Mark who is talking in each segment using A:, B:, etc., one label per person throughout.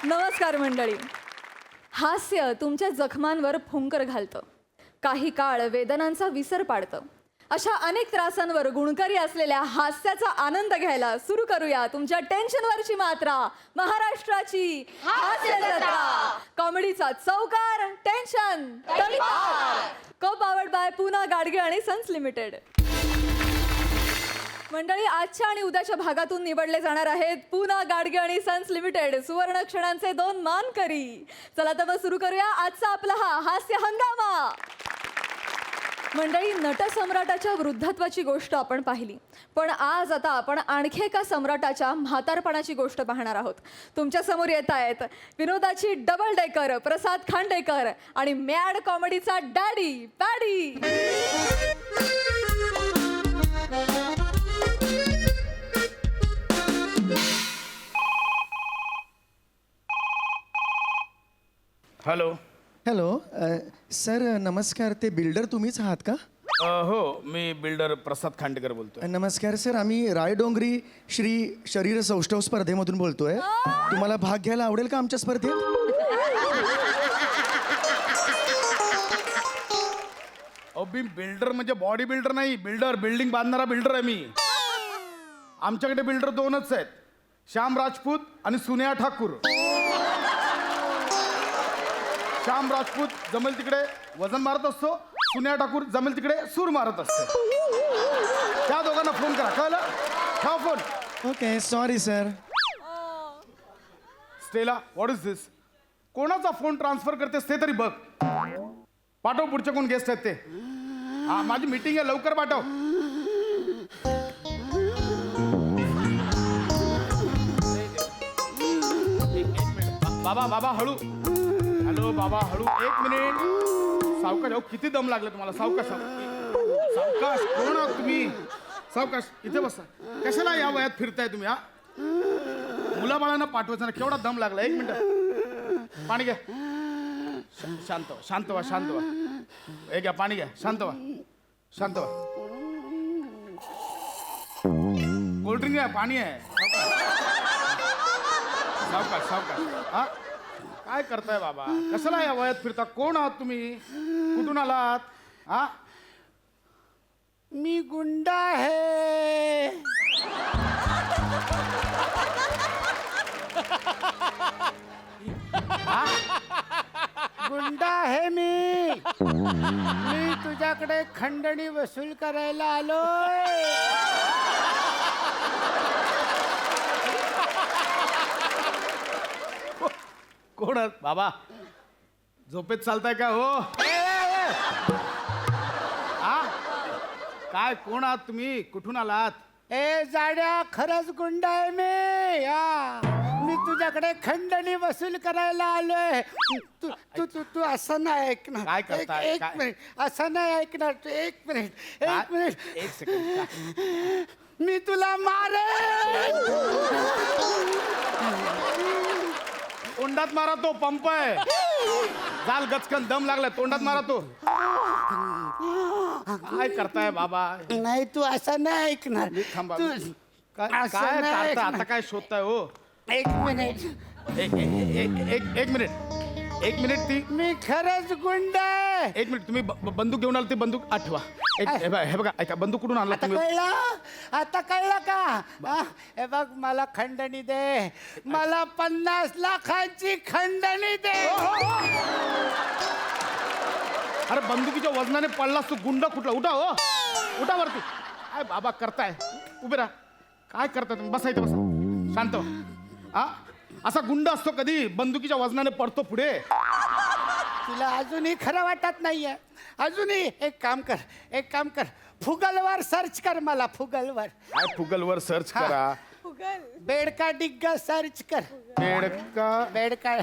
A: नमस्कार मंडळी. हास्य तुमच्या जखमांवर फुंकर घालतं, काही काळ वेदनांचा विसर पाडतं. अशा अनेक त्रासांवर गुणकारी असलेल्या हास्याचा आनंद घ्यायला सुरू करूया तुमच्या टेन्शनवरची मात्रा, महाराष्ट्राची हास्य जत्रा. कॉमेडीचा चौकार, टेन्शन तडीपार. को पावर्ड बाय पूना गाडगे आणि सन्स लिमिटेड. मंडळी, आजच्या आणि उद्याच्या भागातून निवडले जाणार आहेत पूना गाडगे आणि सन्स लिमिटेड सुवर्ण क्षणांचे 2 मानकरी. चला तर मग सुरू करूया आजचा आपला हा हास्य हंगामा. मंडळी, नटसम्राटाच्या वृद्धत्वाची गोष्ट आपण पाहिली, पण आज आता आपण आणखी एका सम्राटाच्या म्हातारपणाची गोष्ट पाहणार आहोत. तुमच्या समोर येत आहेत विनोदाची डबल डेकर प्रसाद खांडेकर आणि मॅड कॉमेडीचा daddy Paddy.
B: Hello.
C: Hello sir, नमस्कार. ते बिल्डर तुम्हीच आहात का?
B: हो, मी बिल्डर प्रसाद खांडेकर बोलतोय.
C: नमस्कार सर, आम्ही रायडोंगरी श्री शरीर सौष्ठव स्पर्धेमधून बोलतोय. तुम्हाला भाग घ्यायला आवडेल का आमच्या स्पर्धेत?
B: अहो, मी बिल्डर म्हणजे बॉडी बिल्डर नाही, बिल्डर बिल्डिंग बांधणारा बिल्डर आहे मी. आमच्याकडे बिल्डर 2च आहेत, श्याम राजपूत आणि सुनेहा ठाकूर. श्याम राजपूत जमेल तिकडे वजन मारत असतो, सुनेहा ठाकूर जमेल तिकडे सूर मारत असते. त्या दोघांना फोन करा, कळलं? ठेवा phone.
C: Okay, sorry sir.
B: Stella, what is this? कोणाचा फोन ट्रान्सफर करतेस ते तरी बघ. पाठव, पुढचे कोण गेस्ट आहेत ते. हा, माझी मीटिंग आहे, लवकर पाठव. बाबा बाबा हळू. हॅलो बाबा हळू, 1 मिनिट. सावकाश. अहो, किती दम लागला तुम्हाला? सावकाश सावकाश. कोण आहात तुम्ही? सावकाश, इथे बसा. कशाला या वयात फिरताय तुम्ही? हा, मुलाबाळांना पाठवायचं ना, केवढा दम लागला. 1 मिनिट, पाणी घ्या. शांत व्हा, शांत व्हा, शांत व्हा. हे घ्या, पाणी घ्या. शांत व्हा, शांत व्हा. कोल्ड्रिंक आहे, पाणी आहे. सावकाश सावकाश. हा, काय करताय बाबा? कशाला या वयात फिरता? कोण आहात तुम्ही? कुठून आलात? हा,
D: मी गुंडा आहे. गुंडा आहे मी. मी तुझ्याकडे खंडणी वसूल करायला आलोय.
B: कोण आहात बाबा? झोपेत चालताय का हो? हा, काय कोण आहात तुम्ही? कुठून आलात?
D: ए जाड्या, खरंच गुंडा आहे मी. मी तुझ्याकडे खंडणी वसूल करायला आलोय. तू तू तू तू असं नाही ऐकणार.
B: काय करताय?
D: एक
B: काय?
D: मिनिट, असं नाही ऐकणार तू. एक मिनिट, एक मिनिट.
B: 1 सेकंड.
D: मी तुला मारेन.
B: तोंडात मारा, तो पंप आहे. जाल गचकन, दम लागला, तोंडात मारा तो. काय करताय बाबा?
D: नाही, तू असं नाही ऐकणार.
B: थांबा.
D: तू
B: काय
D: असं
B: काय
D: नाही
B: करताय
D: ऐकणार.
B: आता? काय शोधताय हो?
D: एक मिनिट.
B: एक मिनिट, 1 मिनिट. ती
D: मी खरंच गुंड आहे.
B: 1 मिनिट. तुम्ही बंदूक घेऊन आला, ती बंदूक आठवा. हे बघा, ऐका, बंदूक कुठून आणला
D: आता
B: तुम्ही?
D: कळलं? आता कळलं का? हे बघ, मला खंडणी दे. मला 50 लाखांची खंडणी दे.
B: अरे, बंदुकीच्या वजनाने पडलास तू. गुंड कुठला? उठा हो, उठा वरती. काय बाबा करताय? उभे राहा. काय करताय तुम्ही? बसा इथे, बसा. शांत व्हा. हा, असा गुंड असतो कधी बंदुकीच्या वजनाने पडतो पुढे?
D: तुला अजूनही खरं वाटत नाहीये? अजूनही एक काम कर. फुगलवर सर्च कर. मला फुगलवर.
B: काय फुगलवर सर्च करा?
D: बेडका डिग्गा सर्च कर. बेडका
B: बेडका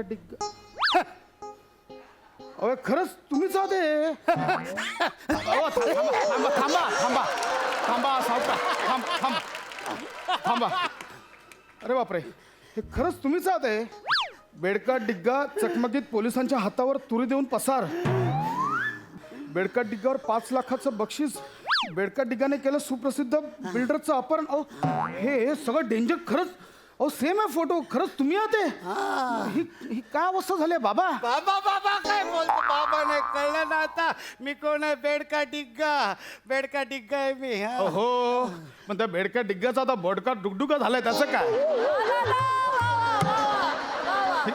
B: डिग्गा. अरे, खरंच तुम्हीच आहात हे? अहो, थांबा सावकाश. थांबा. अरे बापरे, हे खरंच तुम्हीच आहात हे? बेडका डिग्गा चकमकीत पोलिसांच्या हातावर तुरी देऊन पसार. बेडका डिग्गावर 5 लाखाचं बक्षीस. बेडका डिग्गाने केलं सुप्रसिद्ध बिल्डरचं अपहरण. हे सगळं डेंजर खरंच. अहो सेम आहे फोटो. खरंच तुम्ही आहात ते? ही काय अवस्था झाली आहे बाबा?
D: बाबा बाबा काय बोलतो? बाबा नाही कळलं ना आता मी कोण आहे? बेडका डिग्गा आहे मी. हा.
B: हो पण त्या बेडका डिग्गाचा आता बोडका डुगडुगा झालाय त्याचं काय?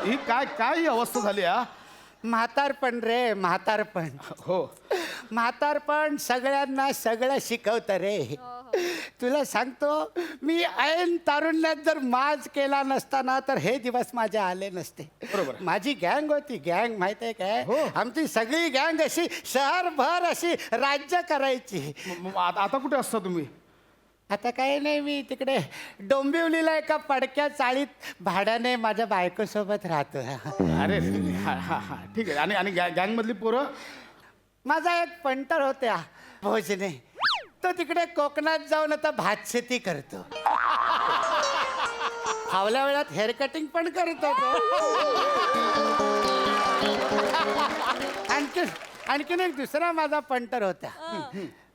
B: ही काय ही अवस्था झाली हा?
D: म्हातारपण रे म्हातारपण.
B: हो
D: म्हातारपण सगळ्यांना सगळं शिकवतं रे. तुला सांगतो मी ऐन तारुण्यात जर माज केला नसता ना तर हे दिवस माझे आले नसते.
B: बरोबर.
D: माझी गँग होती. गँग माहित आहे काय? आमची सगळी गँग अशी शहरभर अशी राज्य करायची.
B: आता कुठे असता तुम्ही?
D: आता काही नाही मी तिकडे डोंबिवलीला एका पडक्या चाळीत भाड्याने माझ्या बायकोसोबत राहतो.
B: अरे हा ठीक आहे. आणि गँग मधली पोरं?
D: माझा एक पंटर होत्या भोजने. तो तिकडे कोकणात जाऊन आता भातशेती करतो. फावल्या वेळात हेअर कटिंग पण करतो तो. आणखीन एक दुसरा माझा पंटर होता.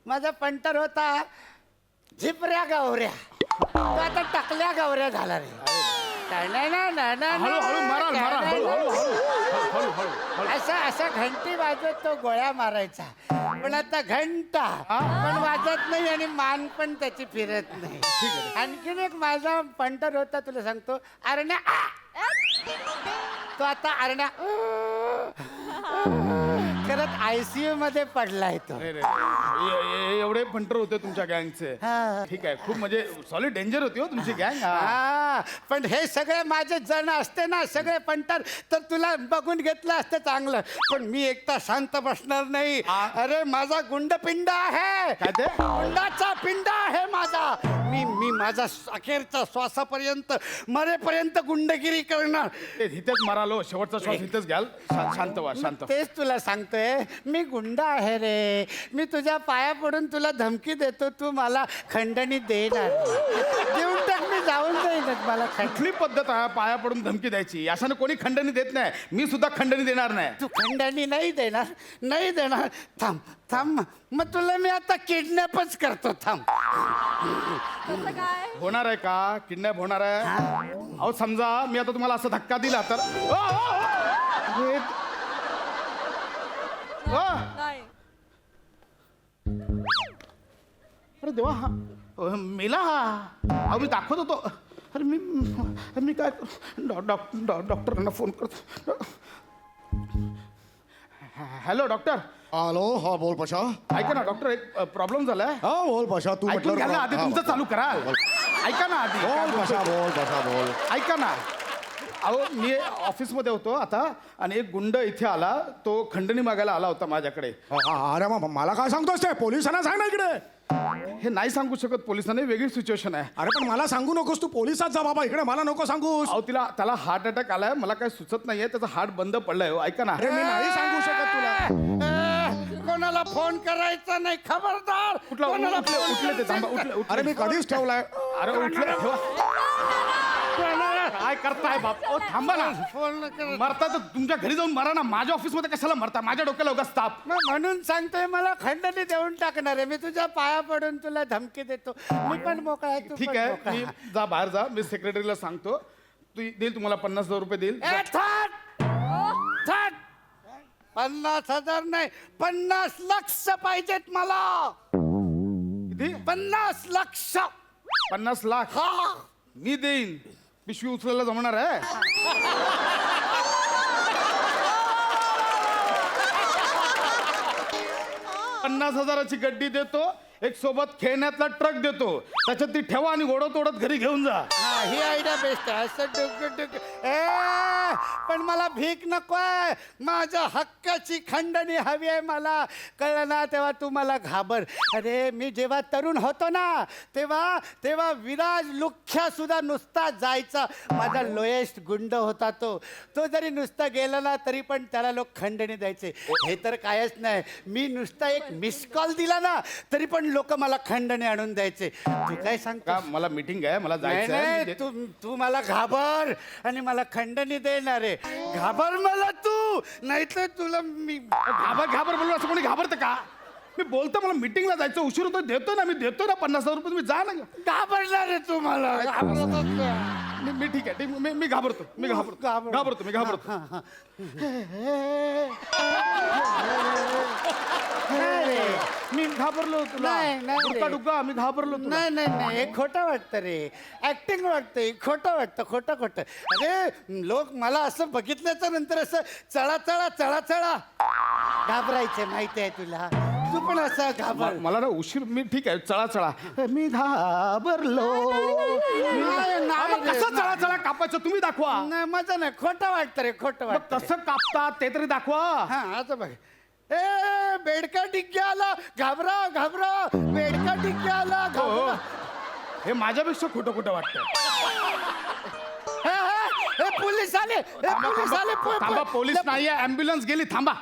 D: माझा पंटर होता झिपऱ्या गवऱ्या. तो आता टकल्या गवऱ्या झाला रे.
B: हळू मारा
D: असा घंटी वाजवत तो गोळ्या मारायचा. पण आता घंटा पण वाजत नाही आणि मान पण त्याची फिरत नाही. आणखीन एक माझा पंटर होता तुला सांगतो अरण्या. तो आता अरण्या करत ICU मध्ये पडलाय तो.
B: एवढे फंटर होते तुमच्या गँगचे? ठीक आहे. खूप म्हणजे सॉलिड डेंजर होती हो तुमची गँग.
D: पण हे सगळे माझे जण असते ना सगळे पंटर तर तुला बघून घेतलं असतं चांगलं. पण मी एकटा शांत बसणार नाही. अरे माझा गुंडपिंड आहे.
B: काय ते?
D: गुंडाचा पिंड आहे माझा. मी माझा अखेरच्या श्वासापर्यंत मरेपर्यंत गुंडगिरी करणार.
B: इथेच मरालो. शेवटचा श्वास इथेच घ्याल. शांत व्हा शांत.
D: तेच तुला सांगतोय मी गुंड आहे रे. मी तुझ्या पाया पडून तुला धमकी देतो. तू मला खंडणी देणार. देऊन टाक मी जाऊन जाईन मला.
B: कुठली पद्धत आहे पाया पडून धमकी द्यायची? अशाने कोणी खंडणी देत नाही. मी सुद्धा खंडणी देणार नाही.
D: तू खंडणी नाही देणार. थांब मग तुला मी आता किडनॅपच करतो. थांब.
A: कसं काय?
B: होणार आहे का? किडनॅप होणार आहे? अहो समजा मी आता तुम्हाला असा धक्का दिला तर
A: नाही.
B: अरे देवा हा मेला हा. अहो मी दाखवत होतो. अरे मी काय डॉक्टरांना फोन करतो. Hello doctor.
C: हॅलो हा बोल पशा.
B: ऐका ना डॉक्टर एक प्रॉब्लेम झालाय.
C: हा बोल पशा. तू
B: ऐकून घ्या ना आधी. तुमचं चालू करा. ऐका ना आधी.
C: बोल.
B: ऐका ना. अहो मी ऑफिसमध्ये होतो आता आणि एक गुंड इथे आला. तो खंडणी मागायला आला होता माझ्याकडे.
C: अरे मला काय सांगतोस ते? पोलिसांना सांग ना इकडे.
B: हे नाही सांगू शकत पोलिसांनी. वेगळी सिच्युएशन आहे.
C: अरे पण मला सांगू नकोस. तू पोलिसात जा बाबा. इकडे मला नको सांगूस.
B: अहो त्याला हार्ट अटॅक आलाय. मला काय सुचत नाहीये. त्याचा हार्ट बंद पडलाय. ऐका ना.
C: अरे मी नाही सांगू शकत तुला.
D: कोणाला फोन करायचा नाही. खबरदार.
B: उठले ते थांबा. उठले.
C: अरे मी कधीच ठेवलाय.
B: अरे उठले ठेवा. काय करताय बाप? ओ थांबा ना.
D: फोन
B: मरता तर तुमच्या घरी जाऊन मरा ना. माझ्या ऑफिसमध्ये कशाला मरता? माझ्या डोक्याला उगाच ताप.
D: म्हणून सांगतोय मला खंडणी देऊन टाकणार आहे. मी तुझ्या पाया पडून तुला धमकी देतो. मी पण मोकळा आहे. तू
B: ठीक
D: पण
B: आहे.
D: मोकळा.
B: मी जा बाहेर जा. मी सेक्रेटरीला सांगतो. तू देईल तुम्हाला 50,000 रुपये देईल.
D: ए, थाट. 50,000 नाही 50 लाख पाहिजेत मला.
B: किती?
D: 50 लाख.
B: 50 लाख
D: हा.
B: मी देईन. पिशवी उचलायला जमणार आहे? 50,000ची गड्डी देतो. एक सोबत खेळण्यातला ट्रक देतो. त्याच्यात ती ठेवा आणि ओढत ओढत घरी घेऊन जा.
D: हा, ही आयडिया बेस्ट आहे. असं पण मला भीक नकोय. माझ्या हक्काची खंडणी हवी आहे मला. कळलं ना? तेव्हा तू मला घाबर. अरे मी जेव्हा तरुण होतो ना तेव्हा विराज लुख्या सुद्धा नुसता जायचा. माझा लोएस्ट गुंड होता तो जरी नुसता गेला ना तरी पण त्याला लोक खंडणी द्यायचे. हे तर कायच नाही. मी नुसता एक मिस कॉल दिला ना तरी पण लोक मला खंडणी आणून द्यायचे. तू काय सांगतो?
B: का मला मीटिंग आहे. मला जायचं आहे.
D: तू मला घाबर आणि मला खंडणी देणार आहे. घाबर मला तू. नाही तर तुला मी
B: घाबर बोललो. असं कोणी घाबरतं का? मी बोलतो मला मीटिंगला जायचं. उशीर होतो. देतो ना 50,000 रुपये. तुम्ही जा ना.
D: घाबरणार आहे तू मला.
B: मी ठीक आहे मी घाबरतो
D: हा, हा. नाही रे.
B: मी घाबरलो तुला
D: नाही रे.
B: डुक्का मी घाबरलो तुला
D: नाही हे खोटं वाटतं रे. ऍक्टिंग वाटतंय, खोटं वाटतं, खोटं. अरे लोक मला असं बघितल्याच्या नंतर असं चळा घाबरायचे माहिती आहे तुला. तू पण असं घाबर.
B: मला ना उशीर मी ठीक आहे चळा मी घाबरलो कसं चळा कापायचं तुम्ही दाखवा
D: नाही मजा नाही, खोटं वाटतं रे, खोटं
B: मग
D: वाटतं.
B: कसं कापतात ते तरी दाखवा
D: हा आता बघ. ए बेडका टिक्क्या आला, घाबरा बेडका टिक्क्या आला,
B: हो.
D: घाबरा.
B: हे माझ्यापेक्षा खोटं वाटतं
D: ए, पोलीस आले,
B: थांबा पोलीस नाहीये ऍम्ब्युलन्स गेली थांबा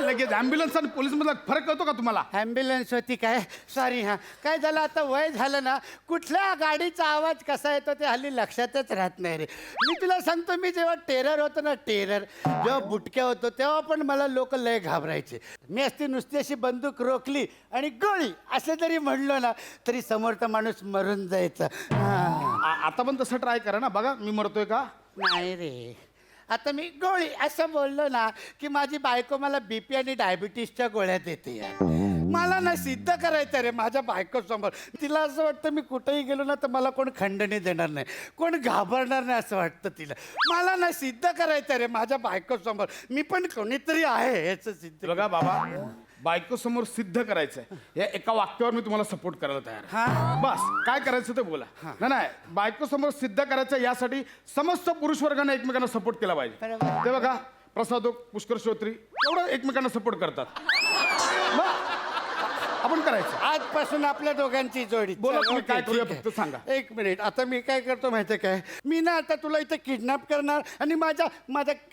B: लगेच ऍम्ब्युलन्स आणि पोलीस मधला फरक कळतो का तुम्हाला
D: ॲम्ब्युलन्स होती काय? सॉरी. हा काय झालं, आता वय झालं ना, कुठल्या गाडीचा आवाज कसा येतो ते हल्ली लक्षातच राहत नाही रे. मी तुला सांगतो, मी जेव्हा टेरर होतो ना, जेव्हा बुटक्या होतो तेव्हा पण मला लोक लय घाबरायचे. मी नुसती अशी बंदूक रोखली आणि गोळी असं जरी म्हणलो ना तरी समोरचा माणूस मरून जायचा. हा.
B: आता पण तसं ट्राय करा ना बघा मी मरतोय का
D: नाही रे, आता मी गोळी असं बोललो ना की माझी बायको मला बीपी आणि डायबिटीसच्या गोळ्या देते यार. मला ना सिद्ध करायचं रे माझ्या बायको समोर. तिला असं वाटतं मी कुठेही गेलो ना तर मला कोण खंडणी देणार नाही, कोण घाबरणार नाही असं वाटतं तिला. मला ना सिद्ध करायचं रे माझ्या बायको समोर मी पण कोणीतरी आहे याचं सिद्ध.
B: बघा बाबा बायको समोर सिद्ध करायचंय या एका वाक्यावर मी तुम्हाला सपोर्ट करायला तयार आहे. बस काय करायचं ते बोला. नाही बायको समोर सिद्ध करायचं यासाठी समस्त पुरुष वर्गाने एकमेकांना सपोर्ट केला पाहिजे.
D: बरोबर.
B: ते बघा प्रसादोक पुष्कर श्रोत्री एवढं एकमेकांना सपोर्ट करतात. मग आपण करायचं
D: आजपासून आपल्या दोघांची जोडी.
B: बोला तुम्ही
D: ओके,
B: काय करूया
D: ठीक आहे.
B: फक्त सांगा.
D: एक मिनिट, आता मी काय करतो माहितीये काय, मी ना आता तुला इथे किडनॅप करणार आणि माझ्या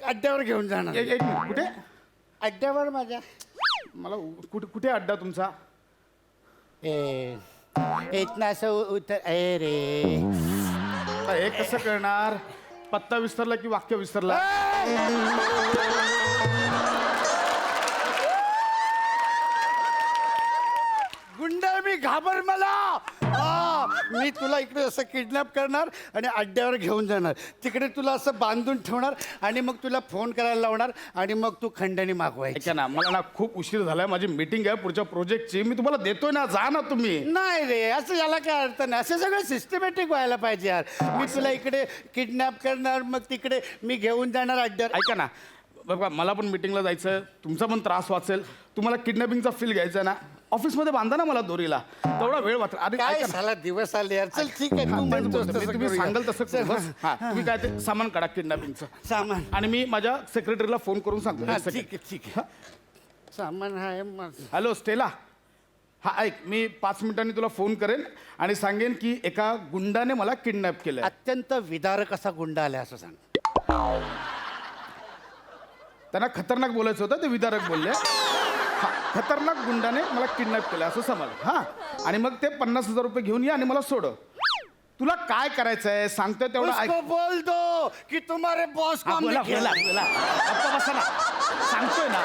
D: अड्ड्यावर घेऊन जाणार.
B: एक मिनिट कुठे
D: अड्ड्यावर माझ्या
B: मला कुठे अड्डा तुमचा
D: इथनं असं उतर. ए रे
B: आता हे कसं करणार पत्ता विसरला की वाक्य विसरला
D: गुंड मी घाबर मला. मी तुला इकडे असं किडनॅप करणार आणि अड्ड्यावर घेऊन जाणार. तिकडे तुला असं बांधून ठेवणार आणि मग तुला फोन करायला लावणार आणि मग तू खंडणी मागवायची.
B: ऐका ना मला ना खूप उशीर झालाय माझी मीटिंग आहे पुढच्या प्रोजेक्टची मी तुम्हाला देतोय ना जा ना तुम्ही.
D: नाही रे, असं याला काय अर्थ नाही. असं सगळं सिस्टमॅटिक व्हायला पाहिजे यार. मी तुला इकडे किडनॅप करणार मग तिकडे मी घेऊन जाणार अड्ड्यावर.
B: ऐका ना बघा मला पण मीटिंगला जायचं तुमचा पण त्रास वाचेल तुम्हाला किडनॅपिंगचा फील घ्यायचा ना ऑफिसमध्ये बांधा ना मला दोरीला तेवढा वेळ वाचेल. अरे
D: काय
B: ऐका ना.
D: साला दिवस आले यार. चल ठीक आहे, तू म्हणतोस तसं
B: तुम्ही
D: करूया.
B: सांगाल तसं करू.
D: चल,
B: बस. हा, तुम्ही काय ते सामान काढा किडनॅपिंगचं
D: सामान.
B: आणि मी माझ्या सेक्रेटरीला फोन करून सांगतो
D: हा,
B: एक second.
D: ठीक आहे. सामान आहे माझं.
B: हॅलो स्टेला हा ऐक मी 5 मिनिटांनी तुला फोन करेन आणि सांगेन की एका गुंडाने मला किडनॅप केलं.
D: अत्यंत विदारक असा गुंडा आलाय असं सांग.
B: त्यांना खतरनाक बोलायचं होतं ते विदारक बोलले. हा, खतरनाक गुंडाने मला किडनॅप केलं असं समज. हा आणि मग ते 50,000 रुपये घेऊन ये आणि मला सोड. तुला काय करायचंय सांगतोय तेवढं ऐक.
D: उसको बोल दो कि तुम्हारे बॉस
B: हा,
D: को
B: बोला
D: हमने
B: बोला
D: खेला.
B: बोला गप्पा बसा ना सांगतोय ना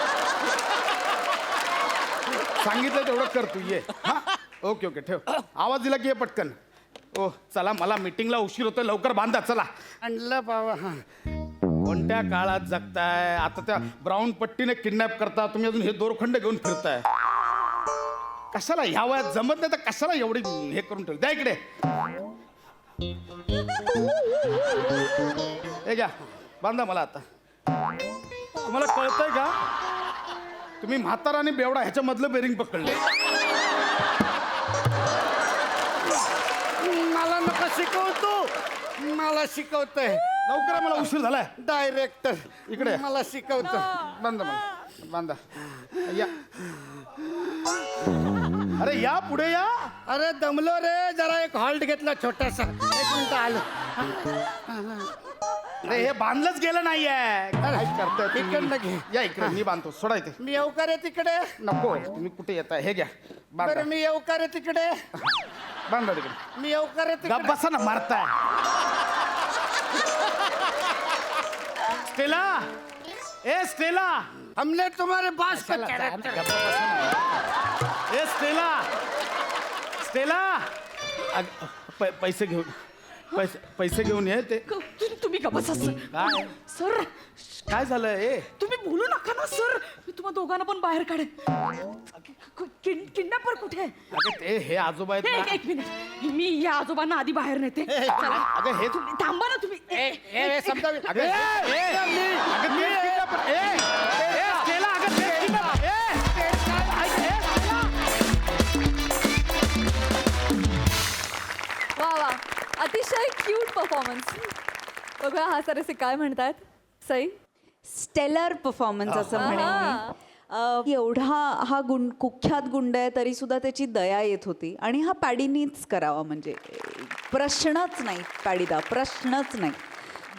B: सांगितलं तेवढं कर तू ये. हा ओके ठेव आवाज दिला की ये पटकन. ओ चला मला मीटिंगला उशीर होतोय लवकर बांधा चला.
D: आणलं बाबा. हा
B: कोणत्या काळात जगताय आता त्या ब्राऊन पट्टीने किडनॅप करता तुम्ही अजून हे दोरखंड घेऊन फिरताय. कशाला ह्या वयात जमत नाही तर कशाला एवढी हे करून ठेवलं. द्या इकडे हे घ्या बांधा मला आता. तुम्हाला कळतंय का तुम्ही म्हातारा आणि बेवडा ह्याच्या मधलं बेरिंग पकडले.
D: मला नका शिकवतो, मला शिकवतोय.
B: लवकर मला उशीर झालाय.
D: डायरेक्टर
B: इकडे.
D: मला शिकवतो.
B: बांधा मला बांधा या. अरे या पुढे या.
D: अरे दमलो रे, जरा एक हॉल्ट घेतला छोटासा. 1 मिनिट आलो.
B: अरे हे बांधलंच गेलं नाहीये. काय करताय तुम्ही?
D: इकडनं घे.
B: या इकडे मी बांधतो सोडा इथे.
D: मी येऊ का रे तिकडे?
B: नको तुम्ही कुठे येताय हे घ्या बांधा.
D: बरं मी येऊ का रे तिकडे?
B: बांधा तिकडे.
D: मी येऊ का रे
B: गप
D: तिकडे?
B: बसा ना मारताय. स्टेला ए स्टेला
D: हमने तुम्हारे बॉस को
B: चला,
D: चढ़ा-
B: गप्प बसा ना. ए स्टेला स्टेला पैसे घेऊन पैसे घेऊन ये ते
E: तुम्ही का बसा सर.
B: काय
E: सर
B: काय झालं ए
E: तुम्ही बोलू नका ना सर. मी तुम्हा दोघांना पण बाहेर काढेन. किडनॅपर कुठे आहे?
B: अगं ते हे आजोबा आहेत ना.
E: एक मिनिट मी या आजोबांना आधी बाहेर नेते. चला.
B: अगं हे
E: तुम्ही थांबा ना तुम्ही.
D: समजा
B: अगं अगं ते kidnapper. केला अगं ते kidnapper.
A: वा वा अतिशय क्यूट परफॉर्मन्स. बघूया हा सरसे काय म्हणतात. सई
F: स्टेलर परफॉर्मन्स असं म्हणेन मी. एवढा हा कुख्यात गुंड आहे तरी सुद्धा त्याची दया येत होती आणि हा पॅडीनीच करावा म्हणजे प्रश्नच नाही. पॅडीदा प्रश्नच नाही.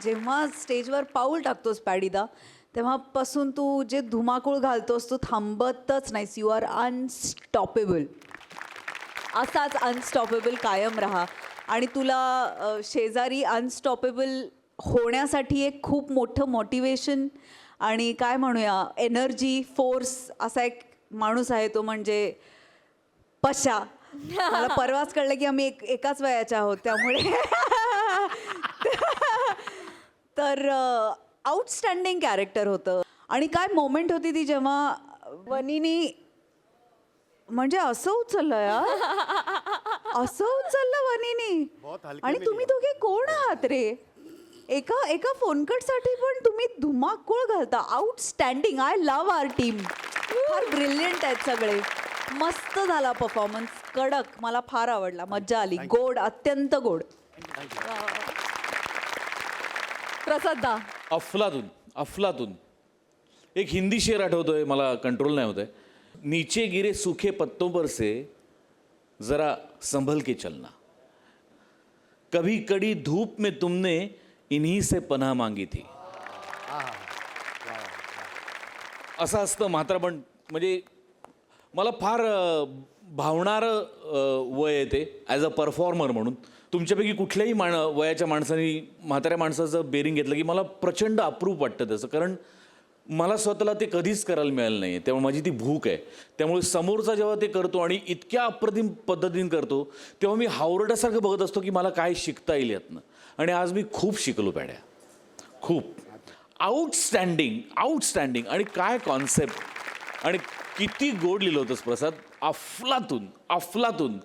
F: जेव्हा स्टेजवर पाऊल टाकतोस पॅडीदा तेव्हापासून तू जे धुमाकूळ घालतोस तू थांबतच नाहीस. You are unstoppable. असाच अनस्टॉपेबल कायम राहा. आणि तुला शेजारी अनस्टॉपेबल होण्यासाठी एक खूप मोठं मोटिवेशन आणि काय म्हणूया एनर्जी फोर्स असा एक माणूस आहे तो म्हणजे पशा. मला परवाच कळलं की आम्ही एकाच वयाच्या आहोत त्यामुळे तर आउटस्टँडिंग कॅरेक्टर होतं. आणि काय मोमेंट होती ती जेव्हा वनीनी म्हणजे असं उचललं यार. असं उचललं वनीनी. आणि तुम्ही दोघे कोण आहात रे? एका फोनकटसाठी पण तुम्ही धुमाकूळ घालता. Outstanding. I love our team. फार ब्रिलियंट आहेत सगळे. मस्त झाला परफॉर्मन्स. कडक. मला फार आवडला. मज्जा आली. गोड अत्यंत गोड.
A: प्रसादा
G: अफलातून एक हिंदी शेर आठवतोय मला. कंट्रोल नाही होत आहे. नीचे गिरे सूखे पत्तों पर से जरा संभल के चलना. कभी कड़ी धूप में तुमने इन्हीं से पनाह मांगी थी. असं असतं म्हातारपण. म्हणजे मला फार भावणारं वय आहे ते ॲज अ परफॉर्मर म्हणून. तुमच्यापैकी कुठल्याही वयाच्या माणसाने म्हाताऱ्या माणसाचं बेरिंग घेतलं की मला प्रचंड अप्रूप वाटतं त्याचं. कारण मला स्वतःला ते कधीच करायला मिळालं नाही. त्यामुळे माझी ती भूक आहे. त्यामुळे समोरचा जेव्हा ते करतो आणि इतक्या अप्रतिम पद्धतीने करतो तेव्हा मी हावरड्यासारखं बघत असतो की मला काय शिकता येईल यातनं. आणि आज मी खूप शिकलो पॅड्या. खूप आउटस्टँडिंग. आणि काय कॉन्सेप्ट आणि किती गोड लिहिलं होतंस प्रसाद. अफलातून.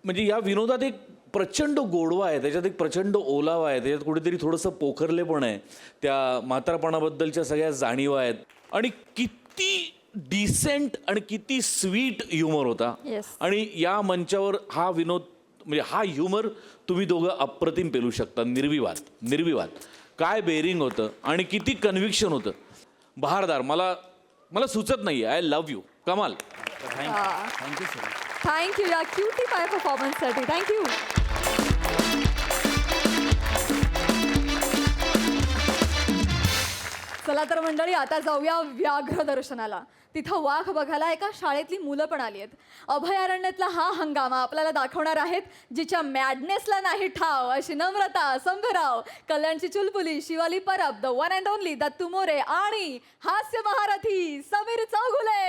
G: म्हणजे या विनोदात एक प्रचंड गोडवा आहे. त्याच्यात एक प्रचंड ओलावा आहे. त्याच्यात कुठेतरी थोडंसं पोखरलेपण आहे. त्या म्हातारपणाबद्दलच्या सगळ्या जाणीवा आहेत. आणि किती डिसेंट आणि किती स्वीट ह्युमर होता.
A: Yes.
G: आणि या मंचावर हा विनोद म्हणजे हा ह्युमर तुम्ही दोघं अप्रतिम पेलू शकता. निर्विवाद. काय बेरिंग होतं आणि किती कन्व्हिक्शन होतं. बहारदार. मला सुचत नाही. I love you. कमाल.
A: थँक्यू या क्यूटी पाय परफॉर्मन्ससाठी. थँक्यू. चला तर मंडळी आता जाऊया व्याघ्र दर्शनाला. तिथं वाघ बघायला एका शाळेतली मुलं पण आली आहेत. अभयारण्यातला हा हंगामा आपल्याला दाखवणार आहेत जिच्या मॅडनेसला नाही ठाव अशी नम्रता संभराव, कल्याणची चुलबुली Shivali Parab, the one and only Dattu More आणि हास्य महारथी समीर चौगुले.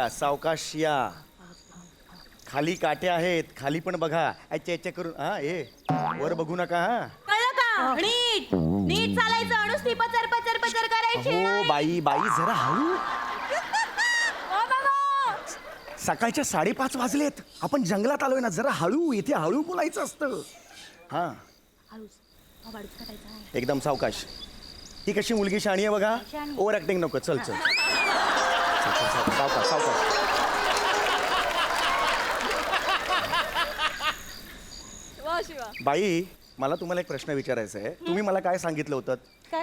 C: सावकाशिया. खाली काट्या आहेत. खाली पण बघा. अच्छा करून हे वर बघू नका.
H: कळलं का? नीट चालायचं. नुसती पचर करायची.
C: हो बाई जरा हळू. सकाळच्या 5:30 वाजलेत. आपण जंगलात आलोय ना. जरा हळू. इथे हळू बोलायचं असतं. हा एकदम सावकाश. ही कशी मुलगी शाणी आहे बघा. ओव्हर ऍक्टिंग नको. चल सावकाश.
A: वा शिवा.
C: बाई मला तुम्हाला एक प्रश्न विचारायचा आहे. तुम्ही मला काय सांगितलं होतं?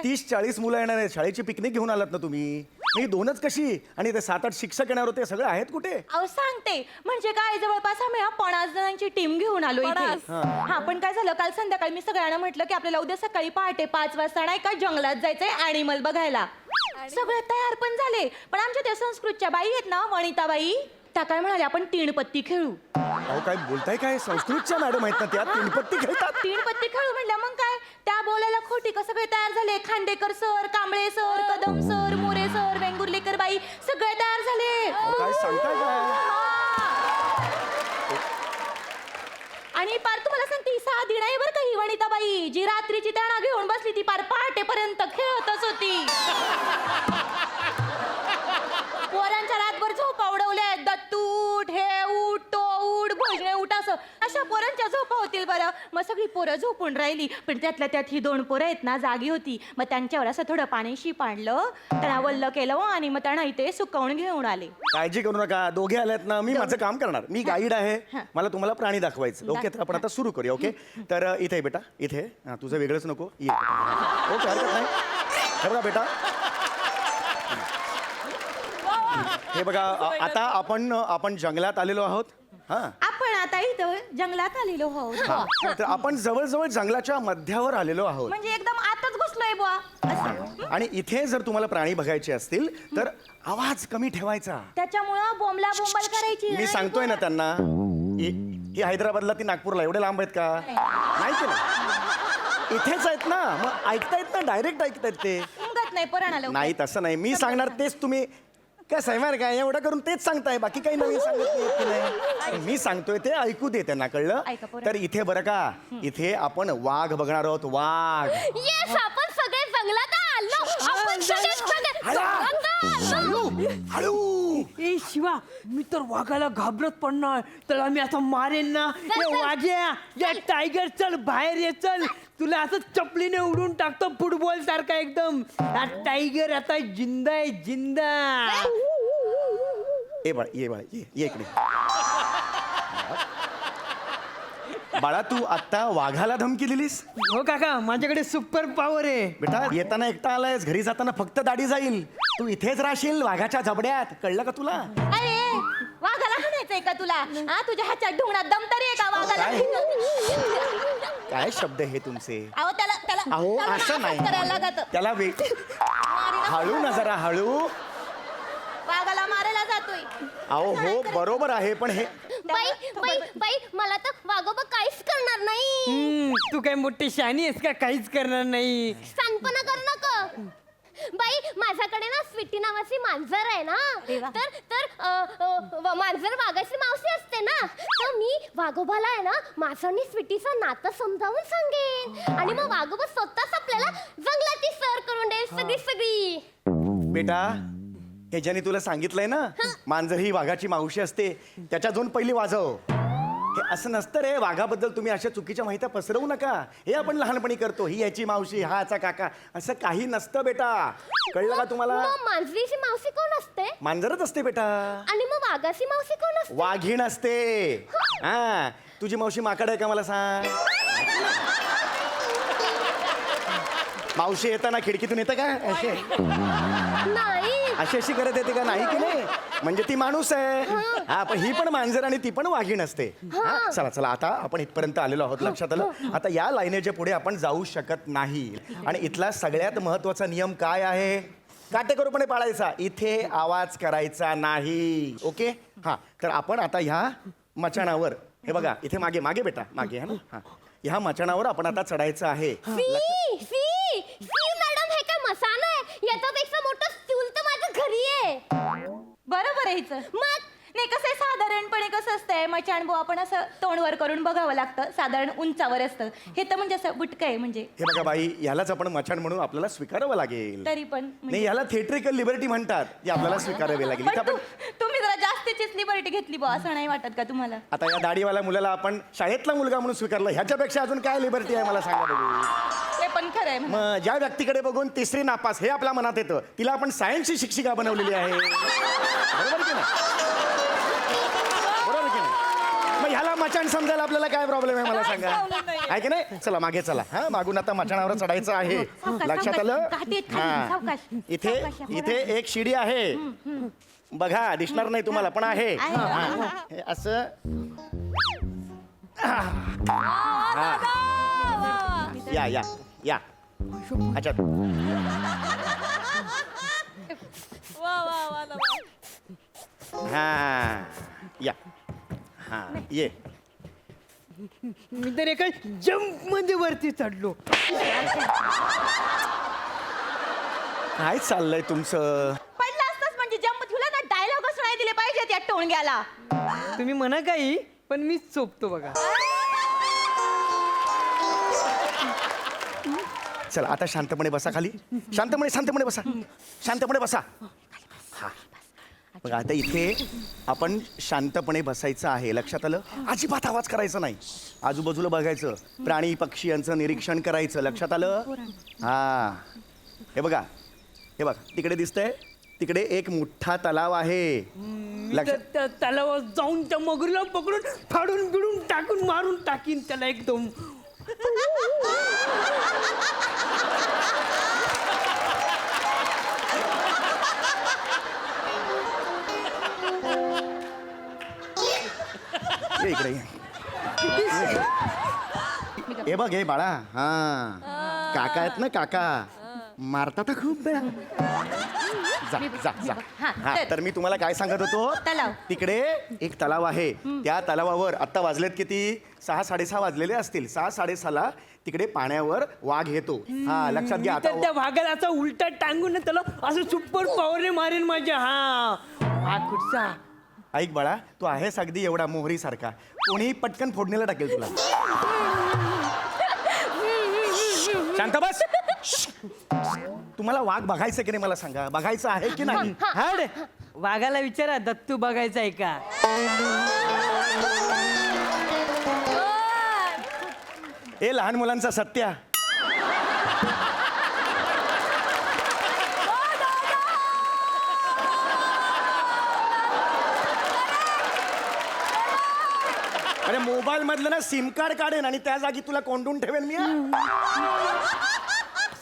C: 30-40 मुलं येणार आहेत. शाळेची पिकनिक घेऊन आलात ना तुम्ही. ही 2च कशी? आणि ते 7-8 शिक्षक येणार होते. सगळे आहेत कुठे?
H: अहो सांगते. म्हणजे काय जवळपास आम्ही 50 जणांची टीम घेऊन आलो इथे.
A: 50?
H: हा पण काय झालं काल संध्याकाळी मी सगळ्यांना म्हटलं की आपल्याला उद्या सकाळी पहाटे 5 वाजता नाही का जंगलात जायचंय ॲनिमल बघायला. सगळे तयार पण झाले. पण आमच्या त्या संस्कृतच्या बाई आहेत ना वनिताबाई त्या काय म्हणाले आपण 3 पत्ती खेळू.
C: अहो काय बोलताय काय? संस्कृतच्या मॅडम आहेत ना त्या 3 पत्ती खेळतात.
H: 3 पत्ती खेळू म्हणल्या मग काय त्या बोलायला खोटी का सगळे तयार झाले. Khandekar sir, Kamble sir, Kadam sir, More sir, Vengurlekar बाई सगळे तयार झाले.
C: काय सांगताय काय?
H: आणि पार तुम्हाला सांगते ही साधी नाही बरं का ही वनिताबाई. जी रात्रीची त्यांना घेऊन बसली ती पार पहाटेपर्यंत खेळतच होती. पोरांच्या रातभर झोपा उडवल्या. दत्तू उठ, हे उठ, तो उठ, भोजने उठ, असं अशा पोरांच्या झोपा होतील बरं. मग सगळी पोरं झोपून राहिली. पण त्यातल्या त्यात ही 2 पोरं आहेत ना जागी होती. मग त्यांच्यावर असं थोडं पाणी शिपाडलं, त्यांना वल्ल केलं आणि मग त्यांना इथे सुकवून घेऊन आले.
C: काळजी करू नका, दोघे आलेत ना, मी माझं काम करणार. मी गाईड आहे, मला तुम्हाला प्राणी दाखवायचं. ओके, तर आपण आता सुरू करूया. ओके, तर इथे बेटा, इथे. हा, तुझं वेगळंच नको, ये. ओके, हरकत नाही. हे बघा बेटा, हे बघा, आता आपण जंगलात आलेलो आहोत. हा,
H: आपण आता इथं जंगलात आलेलो आहोत.
C: हा, तर आपण जवळजवळ जंगलाच्या मध्यावर आलेलो आहोत.
H: म्हणजे एकदम आतच घुसलोय बुवा असं.
C: आणि इथे जर तुम्हाला प्राणी बघायचे असतील तर आवाज कमी ठेवायचा.
H: त्याच्यामुळं बोंबला बोंबल करायची
C: मी
H: नाही.
C: सांगतोय ना त्यांना. ही हैदराबादला, ती नागपूरला, एवढे लांब आहेत का? नाही केलं, इथेच आहेत ना, मग ऐकतायत ना, डायरेक्ट ऐकतायत ते.
H: उमगत नाही पोराणाला.
C: नाही, तसं नाही, मी सांगणार तेच तुम्ही काय सहमार काय एवढं करून तेच सांगताय, बाकी काही नवीन सांगत नाही. मी सांगतोय ते ऐकू दे त्यांना, कळलं?
H: ऐका पोरं.
C: तर इथे बरं का, इथे आपण वाघ बघणार आहोत. वाघ.
H: येस, आपण सगळे जंगलात आलो. आपण सगळे जंगलात आलो.
C: हळू.
I: ए शिवा, मी तर वाघाला घाबरत पडणार. त्याला मी असं मारेन ना. ए वाघ्या, या टायगर चल बाहेर ये, चल. तुला असं चपलीने उडून टाकतो फुटबॉल सारखा एकदम. हा टायगर आता जिंदा आहे, जिंदा.
C: ए बाळा, ये बाळा, ये इकडे. बाळा, तू आता वाघाला धमकी दिलीस?
I: हो काका, माझ्याकडे सुपर पॉवर आहे.
C: बेटा, येताना एकटा आलायस, घरी जाताना फक्त दाढी जाईल. तू इथेच राहशील वाघाच्या जबड्यात, कळलं का तुला?
H: अरे वाघाला हाणायचंय का तुला? हा, तुझ्या हातात ढुंगणात दम तरी आहे का वाघाला?
C: काय शब्द हे तुमचे?
H: अहो त्याला त्याला
C: अहो
H: त्याला
C: असं
H: नाटक करायला
C: नाही,
H: लागतं.
C: त्याला हळू ना, जरा हळू.
H: वाघाला मारायला जातोय.
C: अहो हो, बरोबर आहे, पण हे
H: बाई मला तर वाघोबा काहीच करणार नाही.
I: तू काय मोठी शानी आहेस का? काहीच करणार नाही.
H: सांगपणा कर नका. बाई माझ्याकडे ना स्वीटी नावाची मांजर आहे ना. तर मांजर वाघाची मावशी असते ना. तर मी वाघोबाला आहे ना माझं आणि स्वीटीचं नातं समजावून सांगेन आणि मग वाघोबा स्वतःच आपल्याला जंगलाची सर करून देईल सगळी.
C: बेटा, हे ज्याने तुला सांगितलंय ना, मांजर ही वाघाची मावशी असते, त्याच्या दोन पहिली वाजव. हे असं नसतं रे. वाघाबद्दल तुम्ही अशा चुकीच्या माहिती पसरवू नका. हे आपण लहानपणी करतो, ही याची मावशी, हा याचा काका, असं काही नसतं बेटा, कळलं का तुम्हाला?
H: मांजरीची मावशी कोण असते?
C: मांजरच असते बेटा.
H: आणि मग वाघाची मावशी कोण असते?
C: वाघीण असते. हा, तुझी मावशी माकड आहे का मला सांग? मावशी येताना खिडकीतून येतं का अशी
H: नाही.
C: अशी करत येते का? नाही की नाही, म्हणजे ती माणूस आहे. हा, पण ही पण मांजर आणि ती पण वाघीण असते. हा, चला चला, आता आपण इथपर्यंत आलेलो आहोत, लक्षात आलं? आता या लाईनीच्या पुढे आपण जाऊ शकत नाही. आणि इथला सगळ्यात महत्वाचा नियम काय आहे? काटेकोरपणे पाळायचा. इथे आवाज करायचा नाही. ओके? हा, तर आपण आता ह्या मचाणावर, हे बघा इथे मागे मागे बेटा, मागे है ना. हा, ह्या मचाणावर आपण आता चढायचं आहे.
H: मॅडम, हे काय मसाला आहे? याच्यापेक्षा मोठं स्टूल तर माझ्या घरी आहे. बरोबर आहे हिचं. मग नाही, कसं आहे, साधारणपणे कसं असतंय, मचाण बुवा आपण असं तोंडवर करून बघावं लागतं. साधारण उंचावर असतं. हे तर म्हणजे असं बुटकं आहे. म्हणजे
C: हे बघा बाई, यालाच आपण मचाण म्हणून आपल्याला स्वीकारावं लागेल.
H: तरी पण म्हणजे-
C: नाही, याला थिएट्रिकल लिबर्टी म्हणतात, ती आपल्याला स्वीकारावी लागेल.
H: पण
C: इथं आपण
H: तुम्ही जरा जास्तीचीच लिबर्टी घेतली बुवा, असं नाही वाटत का तुम्हाला?
C: आता या दाढीवाल्या मुलाला आपण शाळेतला मुलगा म्हणून स्वीकारलं, ह्याच्यापेक्षा अजून काय लिबर्टी आहे मला सांगा बघू.
H: ते पण खरं आहे.
C: मग ज्या व्यक्तीकडे बघून तिसरी नापास हे आपल्या मनात येतं, तिला आपण सायन्सची शिक्षिका बनवलेली आहे. बरोबर की नाही? बरोबर की नाही? मग ह्याला मचाण समजायला आपल्याला काय प्रॉब्लेम आहे मला सांगा? आहे की नाही? चला मागे चला. हा, मागून आता मचाणावर चढायचं आहे. लक्षात आलं? हा, इथे इथे एक शिडी आहे बघा, दिसणार नाही तुम्हाला पण आहे. हा, हे असं. हा, या या या. अच्छा, हा, या. हा, ये.
I: मी तर एका जम्प मध्ये वरती चढलो.
C: काय चाललंय तुमचं?
H: पडला असताच म्हणजे जम्प तुला ना डायलॉगच नाही दिले पाहिजे त्या टोणग्याला.
I: तुम्ही म्हणा काही पण मीच चोपतो बघा.
C: चला आता शांतपणे बसा खाली. शांतपणे बसा. शांतपणे बसा. हा बघ आता इथे आपण शांतपणे बसायचं आहे. लक्षात आलं? अजिबात आवाज करायचा नाही. आजूबाजूला बघायचं. प्राणी पक्षी यांचं निरीक्षण करायचं. लक्षात आलं? हा हे बघा तिकडे दिसतंय. तिकडे एक मोठा तलाव आहे.
I: त्या तलावात जाऊन त्या मगरीला पकडून फाडून बिडून टाकून मारून टाकीन त्याला एकदम.
C: ये इकडे ये. हे बघ हे बाळा. हा काका आहेत ना काका. मारतात खूप वेळा. जा. हा तर मी तुम्हाला काय सांगत होतो.
H: तलाव.
C: तिकडे एक तलाव आहे. त्या तलावावर आता वाजलेत किती? 6:30 वाजलेले असतील. 6:30 तिकडे पाण्यावर वाघ येतो. हा लक्षात घ्या.
I: तर
C: आता
I: त्या भागाला असा उलटा टांगून ना त्याला असं सुपर पॉवरने मारेन माझ्या. हा कुठचा
C: ऐक बाळा तू आहेस अगदी एवढा मोहरी सारखा. कोणी पटकन फोडणीला टाकेल तुला. शांत बस. तुम्हाला वाघ बघायचं की नाही मला सांगा. बघायचं आहे की नाही?
I: हाड वाघाला विचारा दत्तू बघायचा आहे का.
C: ए लहान मुलांचा सत्या. अरे मोबाईल मधलं ना सिम कार्ड काढेन आणि त्या जागी तुला कोंडून ठेवेन मी.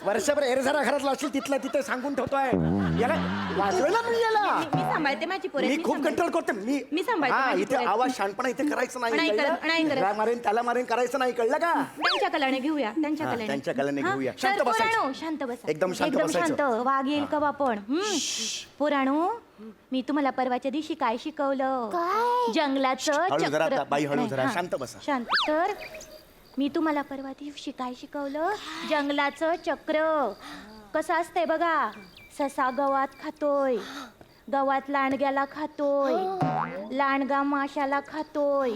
C: वर्षभर एरझारा घरातला असेल तिथलं तिथे सांगून ठेवतोय. याला वाजवेल ना मी याला.
H: मी सांभाळते माझी पोरे.
C: मी खूप कंट्रोल करते.
H: मी सांभाळते
C: हा
H: माझी
C: इथे
H: पोरं.
C: आवाज शांतपणा इथे करायचं नाही.
H: नाही करत,
C: कळलं?
H: नाही करत.
C: याला मारेन त्याला मारेन करायचं नाही. कळलं का?
H: त्यांच्या कलाने घेऊया त्यांच्या
C: हा,
H: कलाने.
C: त्यांच्या कलाने
H: हा?
C: घेऊया.
H: तर
C: शांत बसायचं.
H: पोरांनो, शांत बसा.
C: एकदम शांत
H: एकदम
C: बसायचं.
H: शांत. वाघ येईल का आपण? पोराणो मी तुम्हाला परवाच्या दिवशी काय शिकवलं? जंगलाचं
C: हळू जरा
H: चक्र.
C: आता, बाई, हळू
H: नाही,
C: जरा.
H: हा.
C: शांत बसा.
H: शांत. तर मी तुम्हाला परवा दिवशी काय शिकवलं? जंगलाचं चक्र कसं असतंय बघा. ससा गवात खातोय. गवात लांडग्याला खातोय. लांडगा माशाला खातोय.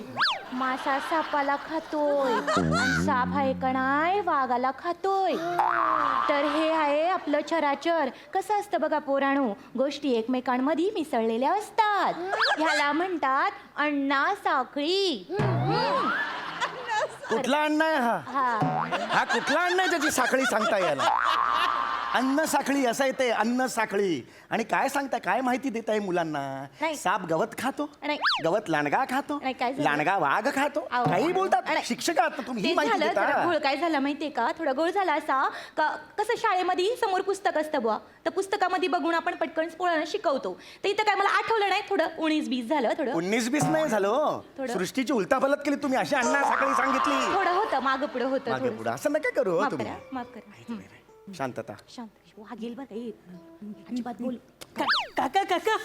H: मासा सापाला खातोय. आणि साप आहे का नाही वाघाला खातोय. तर हे आहे आपलं चराचर. कसं असतं बघा पोराणू. गोष्टी एकमेकांमध्ये मिसळलेल्या असतात. ह्याला म्हणतात अण्णा साखळी.
C: कुठला अन्न आहे हा? हा कुठला अन्न आहे ज्याची साखळी सांगता याला? अन्न साखळी असं येते. अन्न साखळी. आणि काय सांगता काय माहिती देत आहे मुलांना?
H: नाही.
C: साप गवत खातो.
H: नाही.
C: गवत लांडगा खातो.
H: नाही, काय झालं?
C: लांडगा वाघ खातो.
H: अहो.
C: काही बोलतात.
H: नाही.
C: शिक्षक आहात ना तुम्ही. ही
H: ते
C: माहिती
H: झालं जरा
C: देता.
H: घोळ. काय झाला माहितीये का? थोडा घोळ झाला असा का कसं शाळेमध्ये समोर पुस्तक असतं बुवा. तर पुस्तकामध्ये बघून आपण पटकन पोरांना शिकवतो. तर इथं काय मला आठवलं नाही. थोडं 19-20 झालं. थोडं
C: 19-20 नाही झालं.
H: थोडं.
C: सृष्टीची उलटापलट केली तुम्ही. अशी अण्णा साखळी सांगितली.
H: थोडं होतं मागं पुढं होतं
C: मागे
H: थोडं.
C: पुढे असं नका करू हो
H: माफ
C: तुम्ही.
H: करा माफ करा.
C: शांतता.
H: शांत. वागेल बरं काही अजिबात बोल.
I: काका काका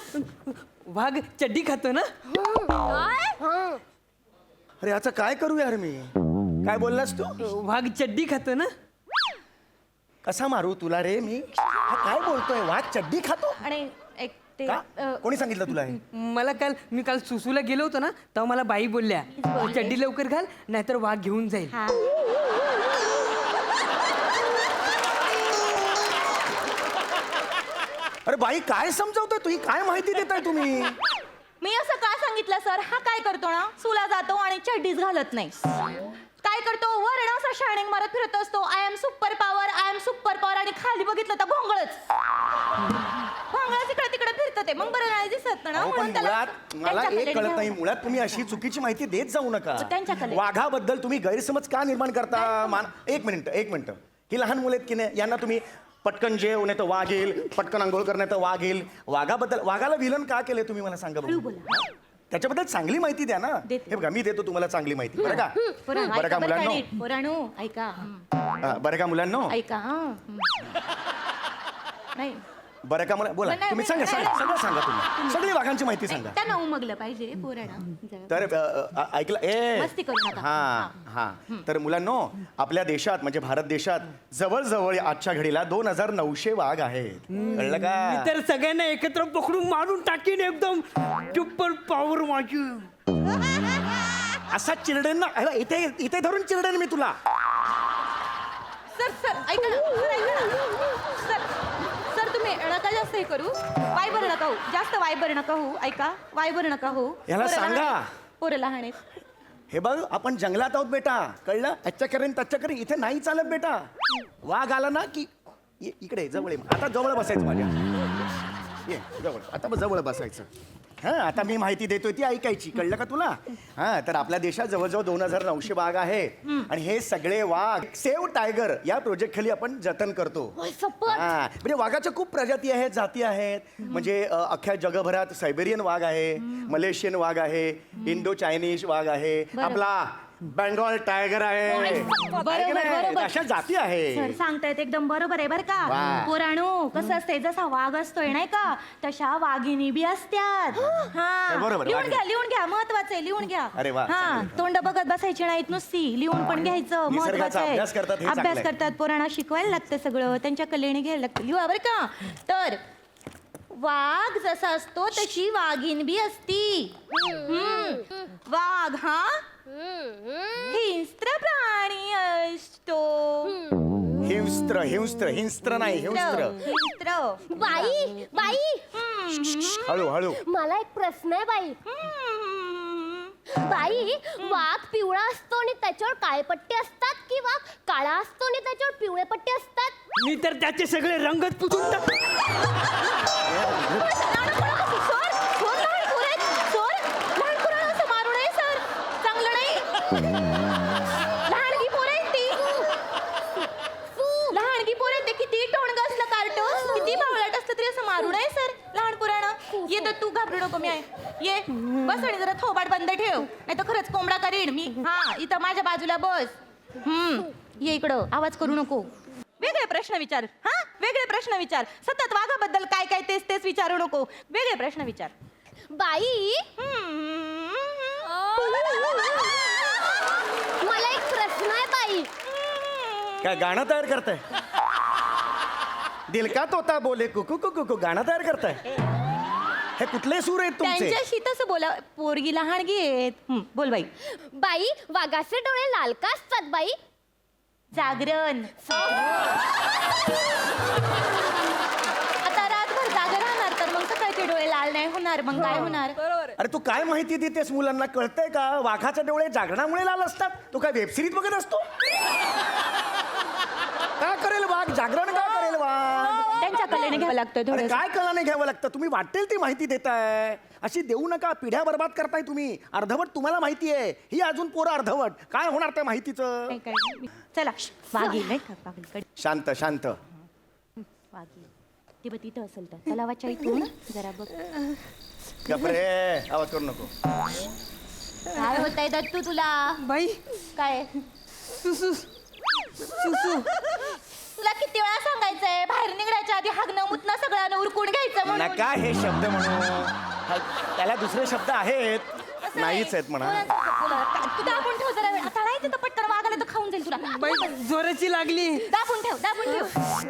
I: वाघ चड्डी खातो ना.
C: अरे याचं काय करू यार मी? काय बोललास तू?
I: वाघ चड्डी खातो ना.
C: कसा मारू तुला रे मी? हा काय बोलतोय? वाघ चड्डी खातो?
H: आणि एक ते
C: का? कोणी सांगितलं तुला हे?
I: मला मी काल सुसूला गेलो होतो ना तेव्हा मला बाई बोलल्या चड्डी लवकर घाल नाहीतर वाघ घेऊन जाईल.
H: हा.
C: अरे बाई काय समजावतोय तू? ही काय माहिती देताय तुम्ही?
H: मी असं का सांगितलं सर? हा काय करतो ना सुला जातो आणि चड्डीच घालत नाही. काय करतो वरण असं शायनिंग मारत फिरत असतो. आय एम सुपर पॉवर आणि खाली बघितलं तर भोंगळच इकडे तिकडे फिरत ते. मग बरं नाही दिसत ना.
C: अहो, पण
H: म्हणून त्याला
C: मुळात मला एक
H: त्यांच्याकडे
C: कळत नाही.
H: घ्यावं.
C: मुळात तुम्ही अशी चुकीची माहिती देत जाऊ नका.
H: त्यांच्याकडे.
C: वाघाबद्दल तुम्ही गैरसमज का निर्माण करता? एक मिनिट. ही लहान मुलं आहेत की नाही यांना तुम्ही पटकन जेव नाही तर वाघ येईल, पटकन आंघोळ कर नाही तर वाघ येईल. वाघाला विलन का केलंय तुम्ही मला सांगा बघू. त्याच्याबद्दल चांगली माहिती द्या ना.
H: देते.
C: हे बघा मी देतो तुम्हाला चांगली माहिती. बरं का? बरं का मुलांनो?
H: पोरांनो ऐका.
C: बरं का मुलांनो?
H: ऐका. नाही
C: बरं का मला बोला
H: नाही,
C: तुम्ही सांगा सगळं सांगा तुम्ही सगळी वाघांची माहिती सांगा
H: त्यांना उमगलं पाहिजे पोरांना.
C: तर ऐकलं
H: मस्ती करू नका.
C: हा हा तर मुलांनो आपल्या देशात म्हणजे भारत देशात जवळजवळ आजच्या घडीला 2900 वाघ आहेत कळलं
I: मी
C: का
I: तर सगळ्यांना एकत्र पकडून मारून टाकीन एकदम सुपर पॉवर माझी.
C: असा चिरडेन ना अरे, इथे इथे धरून चिरडेन मी तुला
H: सर सर ऐका ना सर ऐका ना सर सर तुम्ही नका जास्त हे करू वायबर नका हो जास्त वायबर नका हो ऐका वायबर नका हो
C: याला सांगा.
H: पोरं लहान आहेत.
C: हे बघ आपण जंगलात आहोत बेटा कळलं अच्छा करेन तच्च्या करेन इथे नाही चालत बेटा वाघ आला ना की इकडे जवळ ये. आता जवळ बसायचं माझ्या ये जवळ आता जवळ बसायचं हा आता मी माहिती देतोय ती ऐकायची कळलं का तुला हा तर आपल्या देशात जवळजवळ 2900 वाघ आहेत आणि हे सगळे वाघ सेव्ह टायगर या प्रोजेक्ट खाली आपण जतन करतो हा म्हणजे वाघाच्या खूप प्रजाती आहेत जाती आहेत म्हणजे अख्ख्या जगभरात सायबेरियन वाघ आहे मलेशियन वाघ आहे इंडो चायनीज वाघ आहे आपला बेंगॉल टायगर आहे
H: बरोबर,
C: आहे की नाही?
H: बरोबर.
C: अशा जाती
H: सर
C: आहे
H: सांगतायत एकदम बरोबर आहे बरं का
C: वा.
H: पोराणू कसं असते जसा वाघ असतोय नाही का तशा वाघिणी बी असत्यात हा
C: बरोबर,
H: लिहून घ्या महत्वाचं आहे लिहून घ्या
C: अरे वा,
H: हा
C: चांगलं.
H: तोंड बघत बसायची नाहीत नुसती लिहून पण घ्यायचं
C: निसर्गाचा
H: महत्वाचं आहे
C: अभ्यास करतात हे चांगलं
H: अभ्यास
C: आहे.
H: करतात पोरांना शिकवायला लागतं सगळं त्यांच्या कलेने घ्यायला लागतं लिहा बरं का तर वाघ जसा असतो तशी वाघीण बी असती वाघ हा हिंस्त्र प्राणी असतो
C: हिंस्त्र नाही हिंस्त्र
H: हिंस्त्र
J: बाई बाई
C: हळू हळू
J: मला एक प्रश्न आहे बाई बाई वाघ पिवळा असतो आणि त्याच्यावर काळे पट्टे असतात की वाघ काळा असतो आणि त्याच्यावर पिवळे पट्टे असतात
I: मी तर त्याचे सगळे रंगच पुसून टाक.
H: ये तर तू घाबरू नको मी आहे ये बस आणि जरा थोबाड बंद ठेव नाही तर खरंच कोंबडा करीन मी हा इथं माझ्या बाजूला बस ये इकडं आवाज करू नको वेगळे प्रश्न विचार हा वेगळे प्रश्न विचार सतत वाघाबद्दल काय काय तेच तेच विचारू नको वेगळे प्रश्न विचार
J: बाई मला एक प्रश्न आहे बाई
C: काय गाणं तयार करताय दिल का तोता बोले कुकू कुकू गाणं तयार करताय हे कुठले सूर आहेत तुमचे
H: त्यांच्याशी तसं बोला पोरगी लहानगी आहेत बोल बाई
J: बाई वाघाचे डोळे लाल का असतात बाई
H: जागरण आता रातभर जागे राहणार तर मग सकाळचे डोळे लाल नाही होणार मग काय होणार
A: बरोबर आहे.
C: अरे तू काय माहिती देतेस मुलांना कळतंय का वाघाचे डोळे जागरणामुळे लाल असतात तू काय वेबसिरीज बघत असतो का करेल वाघ जागरण का करेल वाघ
H: त्यांच्या कलेने घ्यावं लागतं
C: अरे
H: थोडं
C: काय कलाने घ्यावं लागतं तुम्ही वाटेल ती माहिती देताय अशी देऊ नका पिढ्या बर्बाद करताय तुम्ही अर्धवट तुम्हाला माहिती आहे ही अजून पोरं अर्धवट काय होणार त्या माहितीचं
H: काय काय चला वाघी नाही का वाघीकडे
C: शांत शांत
H: वाघी ती बघ तिथं असेल तर त्याला वाचा इथून जरा बघ
C: गपरे आवाज करू नको
H: काय होतंय दत्तू तुला
I: बाई
H: काय
I: सुसू सुसू
H: तुला किती वेळा सांगायचंय बाहेर निघण्याच्या आधी हागणं मुतणं सगळ्यांना उरकून घ्यायचं म्हणून
C: नका हे शब्द म्हणू त्याला दुसरे शब्द आहेत
H: असं
C: नाहीच आहेत म्हणा
H: तू दाबून ठेव जरा वेळ आता नाही तिथं पटकन वागायला तर खाऊन जाईल तुला
I: बाई जोराची लागली
H: दाबून ठेव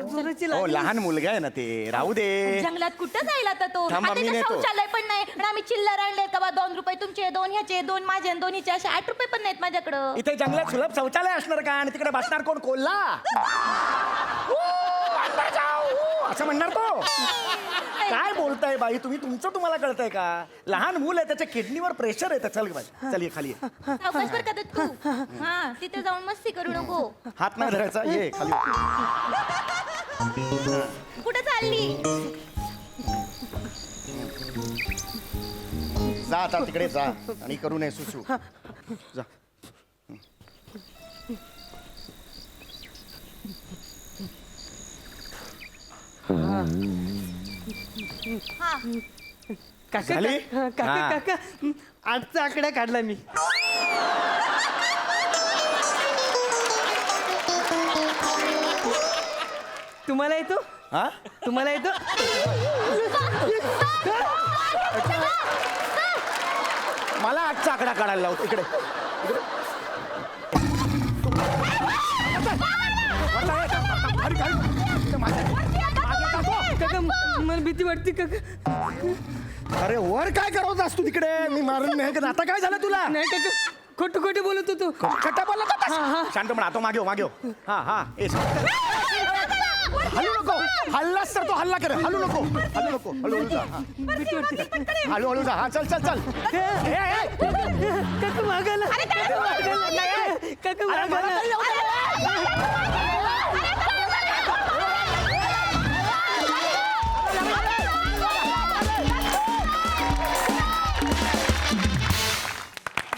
I: जोराची
C: हो
I: लागली
C: लहान मुलगा आहे ना ते राहू दे
H: जंगलात कुठं जाईल आता तो
C: थांबा,
H: आता
C: मी
H: इथं
C: नेतो.
H: शौचालय पण नाही आणि आम्ही चिल्लर आणले का 2 रुपये तुमचे 2 ह्याचे 2 माझे आणि 2 हिचे असे 8 रुपये पण नाहीत माझ्याकडं
C: इथे जंगलात सुलभ शौचालय असणार का आणि तिकडे बसणार कोण कोल्हा अंदर जाओ, असं म्हणणार तो काय बोलताय बाई तुम्ही तुमचं तुम्हाला कळतंय का लहान मूल आहे त्याच्या किडनीवर प्रेशर आहे चल ग बाई चल ये खाली ये.
H: सावकाश बरं का तू हा तिथे जाऊन मस्ती करू नको
C: हात नाही धरायचा ये खाली
H: कुठं चालली
C: जा आता तिकडे जा आणि करू नये सुसू जा
H: हा
I: काका
C: झाली?
I: काका
C: हा.
I: काका आजचा आकडा काढला मी तुम्हाला येतो
C: हा
I: तुम्हाला येतं
C: मला आजचा आकडा काढायला लावतो इकडे
I: काका मला भीती वाटते काका.
C: अरे वर काय करत असतो तिकडे मी मारून नाही का आता काय झालं तुला
I: नाही काका खोटं खोटं बोलत होतो.
C: खट्टा बोलला शांत म्हणा आता मागे मागे हा हा हलू नको हल्लास तर तो हल्ला कर हलू नको हळू जा हा.
I: भीती वाटते
C: हळू जा हा चल चल चल
I: काका मागायला काका मागायला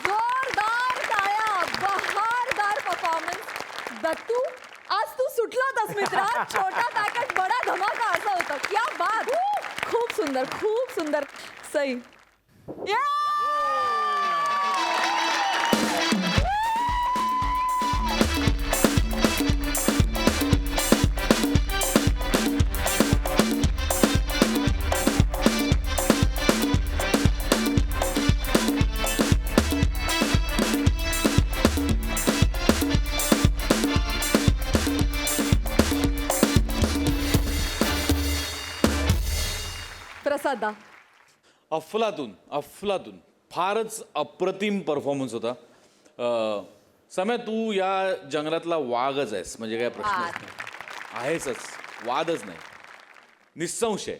A: जोरदार टाळ्या बहारदार परफॉर्मन्स दत्तू आज तू सुटलातस मित्रा छोटा पॅकेट बडा धमाका असं होतं क्या बात खूप सुंदर सई प्रसादा
G: अफलातून फारच अप्रतिम परफॉर्मन्स होता. सम्या तू या जंगलातला वाघच आहेस म्हणजे काय प्रश्न आहेच वादच नाही निस्संशय.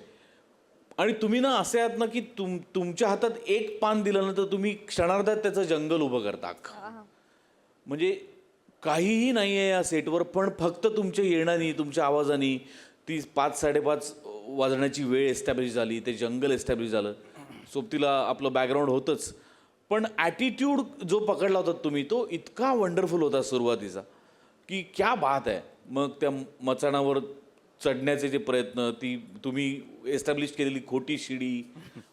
G: आणि तुम्ही ना असे आहात ना की तुमच्या हातात एक पान दिलं ना तर तुम्ही क्षणार्धात त्याचं जंगल उभं करता अख्खं. म्हणजे काहीही नाही आहे या सेटवर पण फक्त तुमच्या येण्यानी तुमच्या आवाजानी ती 5-5:30 वाजण्याची वेळ एस्टॅब्लिश झाली ते जंगल एस्टॅब्लिश झालं. सोबतीला आपलं बॅकग्राऊंड होतंच पण ॲटिट्यूड जो पकडला होता तुम्ही तो इतका वंडरफुल होता सुरुवातीचा की क्या बात आहे. मग त्या मचाणावर चढण्याचे जे प्रयत्न ती तुम्ही एस्टॅब्लिश केलेली खोटी शिडी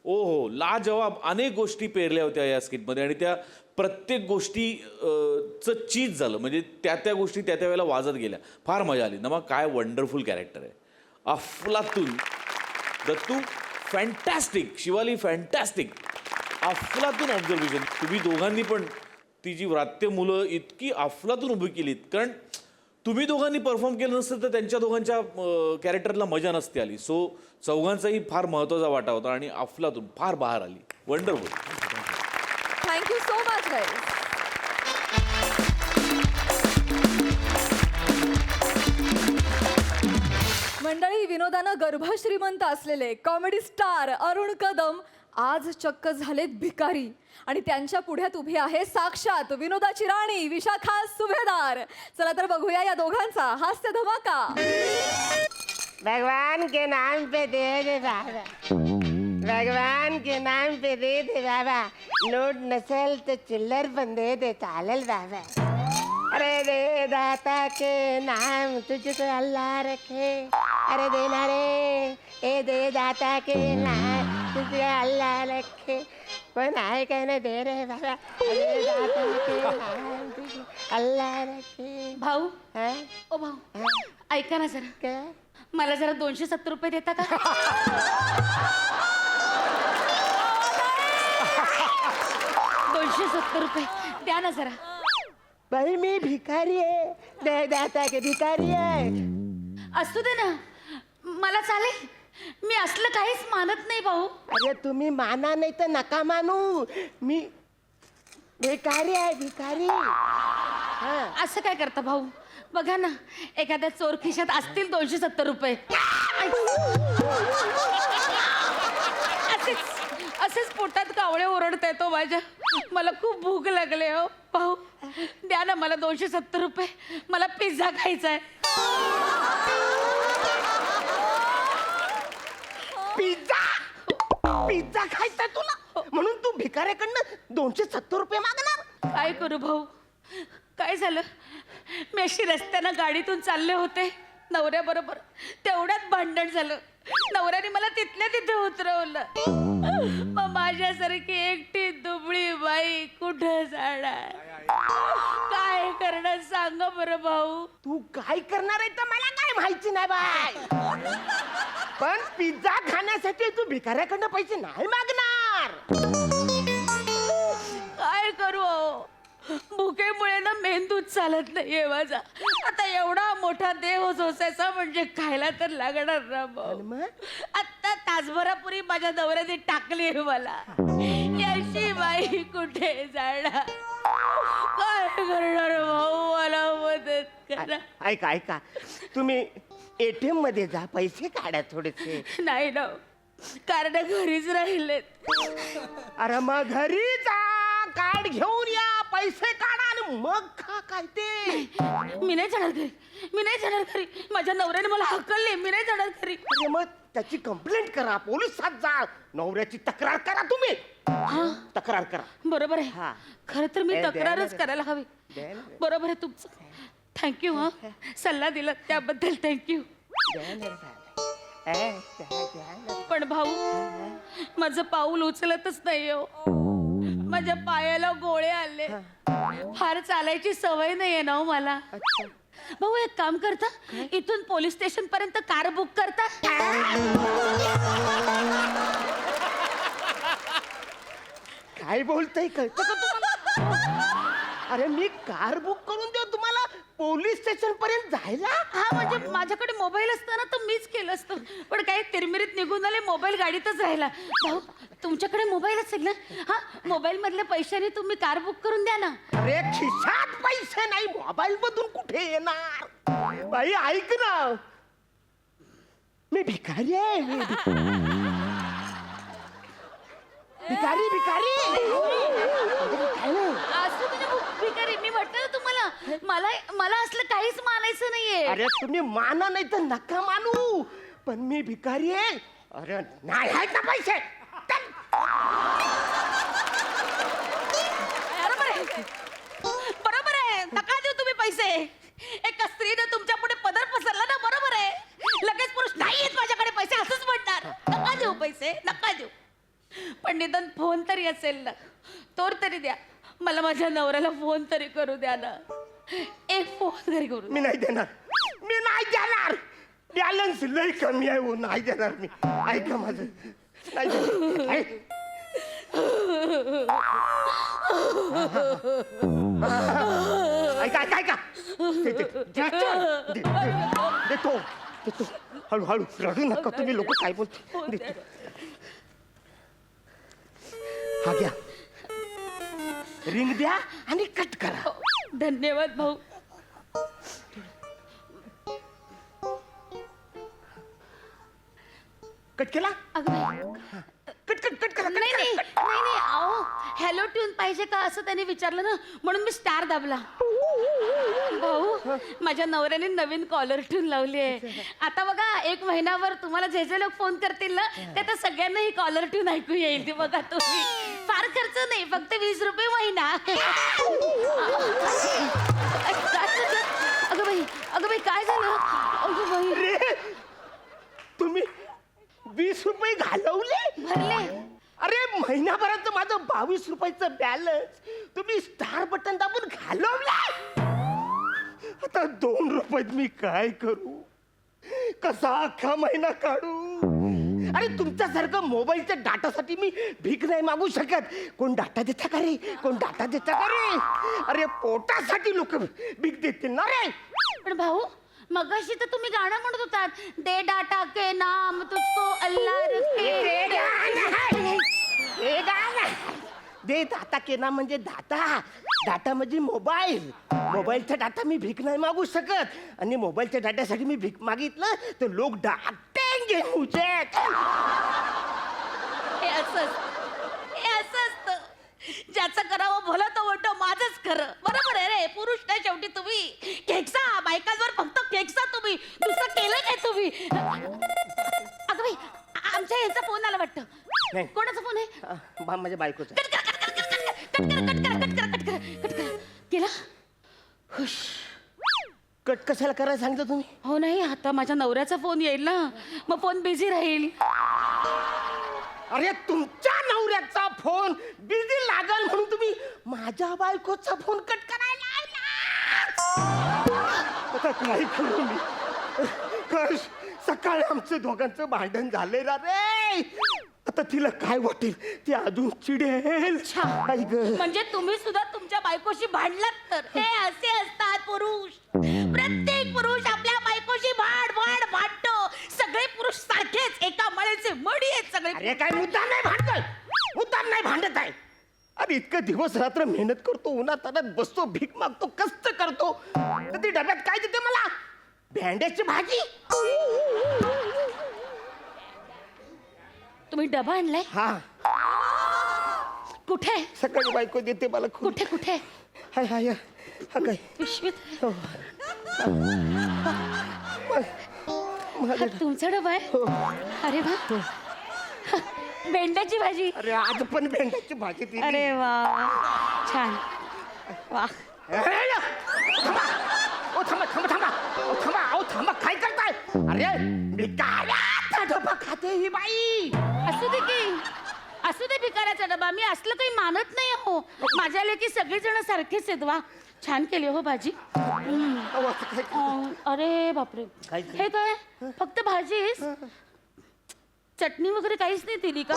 G: ओ हो लाजवाब अनेक गोष्टी पेरल्या होत्या या स्किटमध्ये आणि त्या प्रत्येक गोष्टीचं चीज झालं म्हणजे त्या गोष्टी त्या वेळेला वाजत गेल्या. फार मजा आली ना मग काय वंडरफुल कॅरेक्टर आहे. अफलातून दत्तू फॅन्टॅस्टिक शिवाली फॅन्टॅस्टिक अफलातून ऑब्झर्वेशन. तुम्ही दोघांनी पण ती जी व्रात्य मुलं इतकी अफलातून उभी केलीत कारण तुम्ही दोघांनी परफॉर्म केलं नसतं तर त्यांच्या दोघांच्या कॅरेक्टरला मजा नसती आली. सो चौघांचाही फार महत्त्वाचा वाटा होता आणि अफलातून फार बहार आली. Wonderful.
A: Thank you so much guys. मंडळी विनोदानं गर्भश्रीमंत असलेले कॉमेडी स्टार अरुण कदम आज चक्क झालेत भिकारी आणि त्यांच्या पुढ्यात उभी आहे साक्षात विनोदाची राणी विशाखा सुभेदार. चला तर बघूया या दोघांचा हास्य धमाका.
K: भगवान के नाम पे दे दे बाबा भगवान के नाम पे दे दे बाबा नोट नसेल तो चिल्लर पण दे दे चालेल बाबा. अरे दे दाता के नाम तुझको अल्लाह रखे अरे देना रे ए दे दाता के नाम तुझको अल्लाह रखे पण आहे काय ना दे रे बाबा दे दाता के नाम तुझको अल्लाह रखे.
H: भाऊ
K: हा
H: ओ भाऊ ऐका ना जरा
K: काय
H: मला जरा 270 रुपये देता का? 270 रुपये द्या ना जरा.
K: भाई मी भिकारी आहे दे दाता के भिकारी आहे.
H: असू दे ना मला चालेल. मी असलं काहीच मानत नाही भाऊ.
K: अरे तुम्ही माना नाही तर नका मानू मी भिकारी आहे भिकारी. हा
H: असं काय करता भाऊ बघा ना एखाद्या चोर खिशात असतील 270 रुपये. असेच पोटात कावळे ओरडताय तो माझ्या. मला खूप भूक लागले हो भाऊ द्या ना मला 270 रुपये. मला पिझ्झा खायचा आहे.
K: पिझ्झा खायचा तुला म्हणून तू भिकाऱ्याकडनं 270 रुपये मागणार.
H: काय करू भाऊ काय झालं मी अशी रस्त्यानं गाडीतून चालले होते नवऱ्याबरोबर तेवढ्यात भांडण झालं.
E: नवऱ्याने मला तिथल्या तिथे उतरवलं. मग माझ्यासारखी एकटी दुबळी बाई कुठं जाणार? काय करणार सांगा बरं भाऊ.
K: तू काय करणार आहे तर मला काय माहिती नाही बाय. पण पिझ्झा खाण्यासाठी तू भिकाऱ्याकडनं पैसे नाही मागणार.
E: काय करू अहो? भुकेमुळे ना मेंदूच चालत नाहीये माझा. आता एवढा मोठा देव सोसायचा म्हणजे खायला तर लागणार ना भाऊ. आता तासभरापूर्वी माझ्या नवऱ्याने टाकली आहे मला. याची बाई कुठे जाणार? काय करणार भाऊ? मला मदत करा.
K: ऐका तुम्ही ATM मध्ये जा, पैसे काढा थोडेसे.
E: नाही ना, कारण घरीच राहिलेत.
K: अरे मग घरी जा, कार्ड घेऊन या, पैसे काढा आणि मग खा काय ते.
E: मी नाही जाणार घरी. मी नाही जाणार घरी. माझ्या नवऱ्याने मला हकलले. मी नाही जाणार घरी.
K: अरे मग त्याची कंप्लेंट करा, पोलिसात जा, नवऱ्याची तक्रार करा तुम्ही. तक्रार करा.
E: बरोबर
K: हा.
E: आहे. खरं तर मी
K: द्या
E: तक्रारच
K: ना.
E: करायला हवी.
K: द्या ना.
E: बरोबर आहे तुमचं. थँक्यू. हा, सल्ला दिला त्याबद्दल थँक्यू. पण भाऊ, माझं पाऊल उचलतच नाही हो. माझ्या पायाला गोळे आले. फार चालायची सवय नाहीये ना हो मला. भाऊ एक काम करता, इथून पोलीस स्टेशन पर्यंत कार बुक करता.
K: काय बोलताय कळतं का तुम्हाला? अरे मी कार बुक करून देऊ तुम्हाला पोलीस स्टेशन पर्यंत जायला?
E: हा म्हणजे माझ्याकडे मोबाईल असताना तर मीच केलं असतं. पण काही तिरमिरीत निघून आले, मोबाईल गाडीतच राहिला. भाऊ तुमच्याकडे मोबाईल असेल ना? हा, मोबाईल मधल्या पैशाने तुम्ही कार बुक करून द्या ना.
K: अरे खिशात पैसे नाही, मोबाईल मधून कुठे येणार? बाई ऐक ना, मी भिकारी आहे. भिकारी भिकारी.
E: असं तुझ्या भिकारी. मी म्हटलं ना तुम्हाला, मला असलं काहीच मानायचं नाहीये.
K: अरे तुम्ही माना नाही तर नका मानू, पण मी भिकारी आहे. अरे नाही आहेत ना पैसे. चल.
E: बरोबर आहे. नका देऊ तुम्ही पैसे. एका स्त्रीने तुमच्या पुढे पदर पसरला ना, बरोबर आहे. लगेच पुरुष नाही आहेत माझ्याकडे पैसे असंच म्हणणार. नका देऊ पैसे, नका देऊ. पण निदान फोन तरी असेल ना, तोर तरी द्या. मला माझ्या नवऱ्याला फोन तरी करू द्या ना. एक फोन तरी करू.
K: मी नाही देणार, मी नाही देणार. बॅलन्स लय कमी आहे हो, नाही देणार मी. ऐका माझं, नाही देणार. ऐका ऐका ऐका. देतो देतो. हळूहळू रडू नका तुम्ही लोक. काय बोलतो? हा घ्या, रिंग द्या आणि कट करा.
E: धन्यवाद भाऊ.
K: कट केला?
E: अगं बाई.
K: कट कट कट करा.
E: नाही नाही नाही नाही अहो, हॅलो ट्यून पाहिजे का असं त्याने विचारलं ना, म्हणून मी स्टार दाबला. भाऊ माझ्या नवऱ्याने नवीन कॉलर ट्यून लावली आहे. आता बघा, 1 महिनाभर तुम्हाला जे जे लोक फोन करतील ना, ते तर सगळ्यांना ही कॉलर ट्यून ऐकू येईल. ती बघा तुम्ही. फार खर्च नाही, फक्त 20 रुपये महिना. अगं बाई काय झालं? अगं बाई.
K: अरे तुम्ही 20 रुपये घालवले?
E: भरले.
K: अरे महिनाभराचं माझं 22 रुपयाचं बॅलन्स तुम्ही स्टार बटन दाबून घालवलं. आता 2 रुपयात मी काय करू? कसा अख्खा महिना काढू? अरे तुमच्यासारखं मोबाईलच्या डाटासाठी मी भीक नाही मागू शकत. कोण डाटा देता का रे? कोण डाटा देता का रे? अरे पोटासाठी लोक भीक देतील ना रे.
E: पण भाऊ मगाशी तर तुम्ही गाणं म्हणत होतात, दे डाटा के नाम तुझको अल्लाह रखे.
K: दे दाता के नाम म्हणजे दाता. डाटा म्हणजे मोबाईल. मोबाईलचा डाटा मी भीक नाही मागू शकत. आणि मोबाईलच्या डाट्यासाठी मी भीक मागितलं तर लोक डाटेंगे मुझे.
E: हे असं असतं. ज्याचं करावं भलं तर वाटतं माझंच खरं. बरोबर आहे रे. पुरुष नाही शेवटी तुम्ही. केकसा बायकांवर फक्त केकसा तुम्ही. दुसरं केलं काय तुम्ही? अगं बाई, आमच्या यांचा फोन आला वाटतं.
K: नाही.
E: कोणाचा फोन आहे?
K: माझ्या बायकोचा.
E: कट करा. केला? हुश.
K: कट कशाला करायला सांगितलं तुम्ही?
E: हो नाही, आता माझ्या नवऱ्याचा फोन येईल ना, मग फोन बिझी राहील.
K: अरे तुमच्या नवऱ्याचा फोन बिझी लागल म्हणून तुम्ही माझ्या बायकोचा फोन कट करायला लावला. आता काय करू मी? कश सकाळी आमचं दोघांचं भांडण झाले ना रे. आता तिला काय वाटेल? ती अजून चिडेल. आई गं.
E: म्हणजे तुम्ही सुद्धा तुमच्या बायकोशी भांडलात तर हे असे असतात पुरुष. प्रत्येक पुरुष आपल्या बायकोशी भांडतो. सगळे पुरुष सारखेच, एका मळेचे मडी आहेत सगळे.
K: अरे काय मुद्दाम नाही भांडतोय, मुद्दाम नाही भांडत आहे. अरे इतकं दिवस रात्र मेहनत करतो, उन्हात तानात बसतो, भीक मागतो, कष्ट करतो, तर ती डब्यात काय देते मला? भेंड्याची भाजी.
E: तुम्ही डबा आणलाय?
K: हा,
E: कुठे?
K: सकाळी बायको देते मला.
E: कुठे कुठे?
K: हाय हाय हा काय
E: पिशवीत.
K: हो.
E: हा तुमचा डबा आहे?
K: हो.
E: अरे वा, भेंड्याची भाजी.
K: अरे आज पण भेंड्याची भाजी दिली.
E: अरे वा, छान. वा,
K: ओ थांबा थांबा थांबा, ओ थांबा, ओ थांबा, काय करताय? अरे मी काय डबा खाते ही बाई.
E: असू दे की, असू दे भिकाऱ्याचा डबा. मी असलं काही मानत नाही हो. माझ्या लेकी सगळेजण सारखेच आहेत. वा, छान केली हो भाजी.
K: अहो, असं काय?
E: अरे बापरे,
K: काय?
E: हे काय? फक्त भाजीच? चटणी वगैरे काहीच नाही दिली का?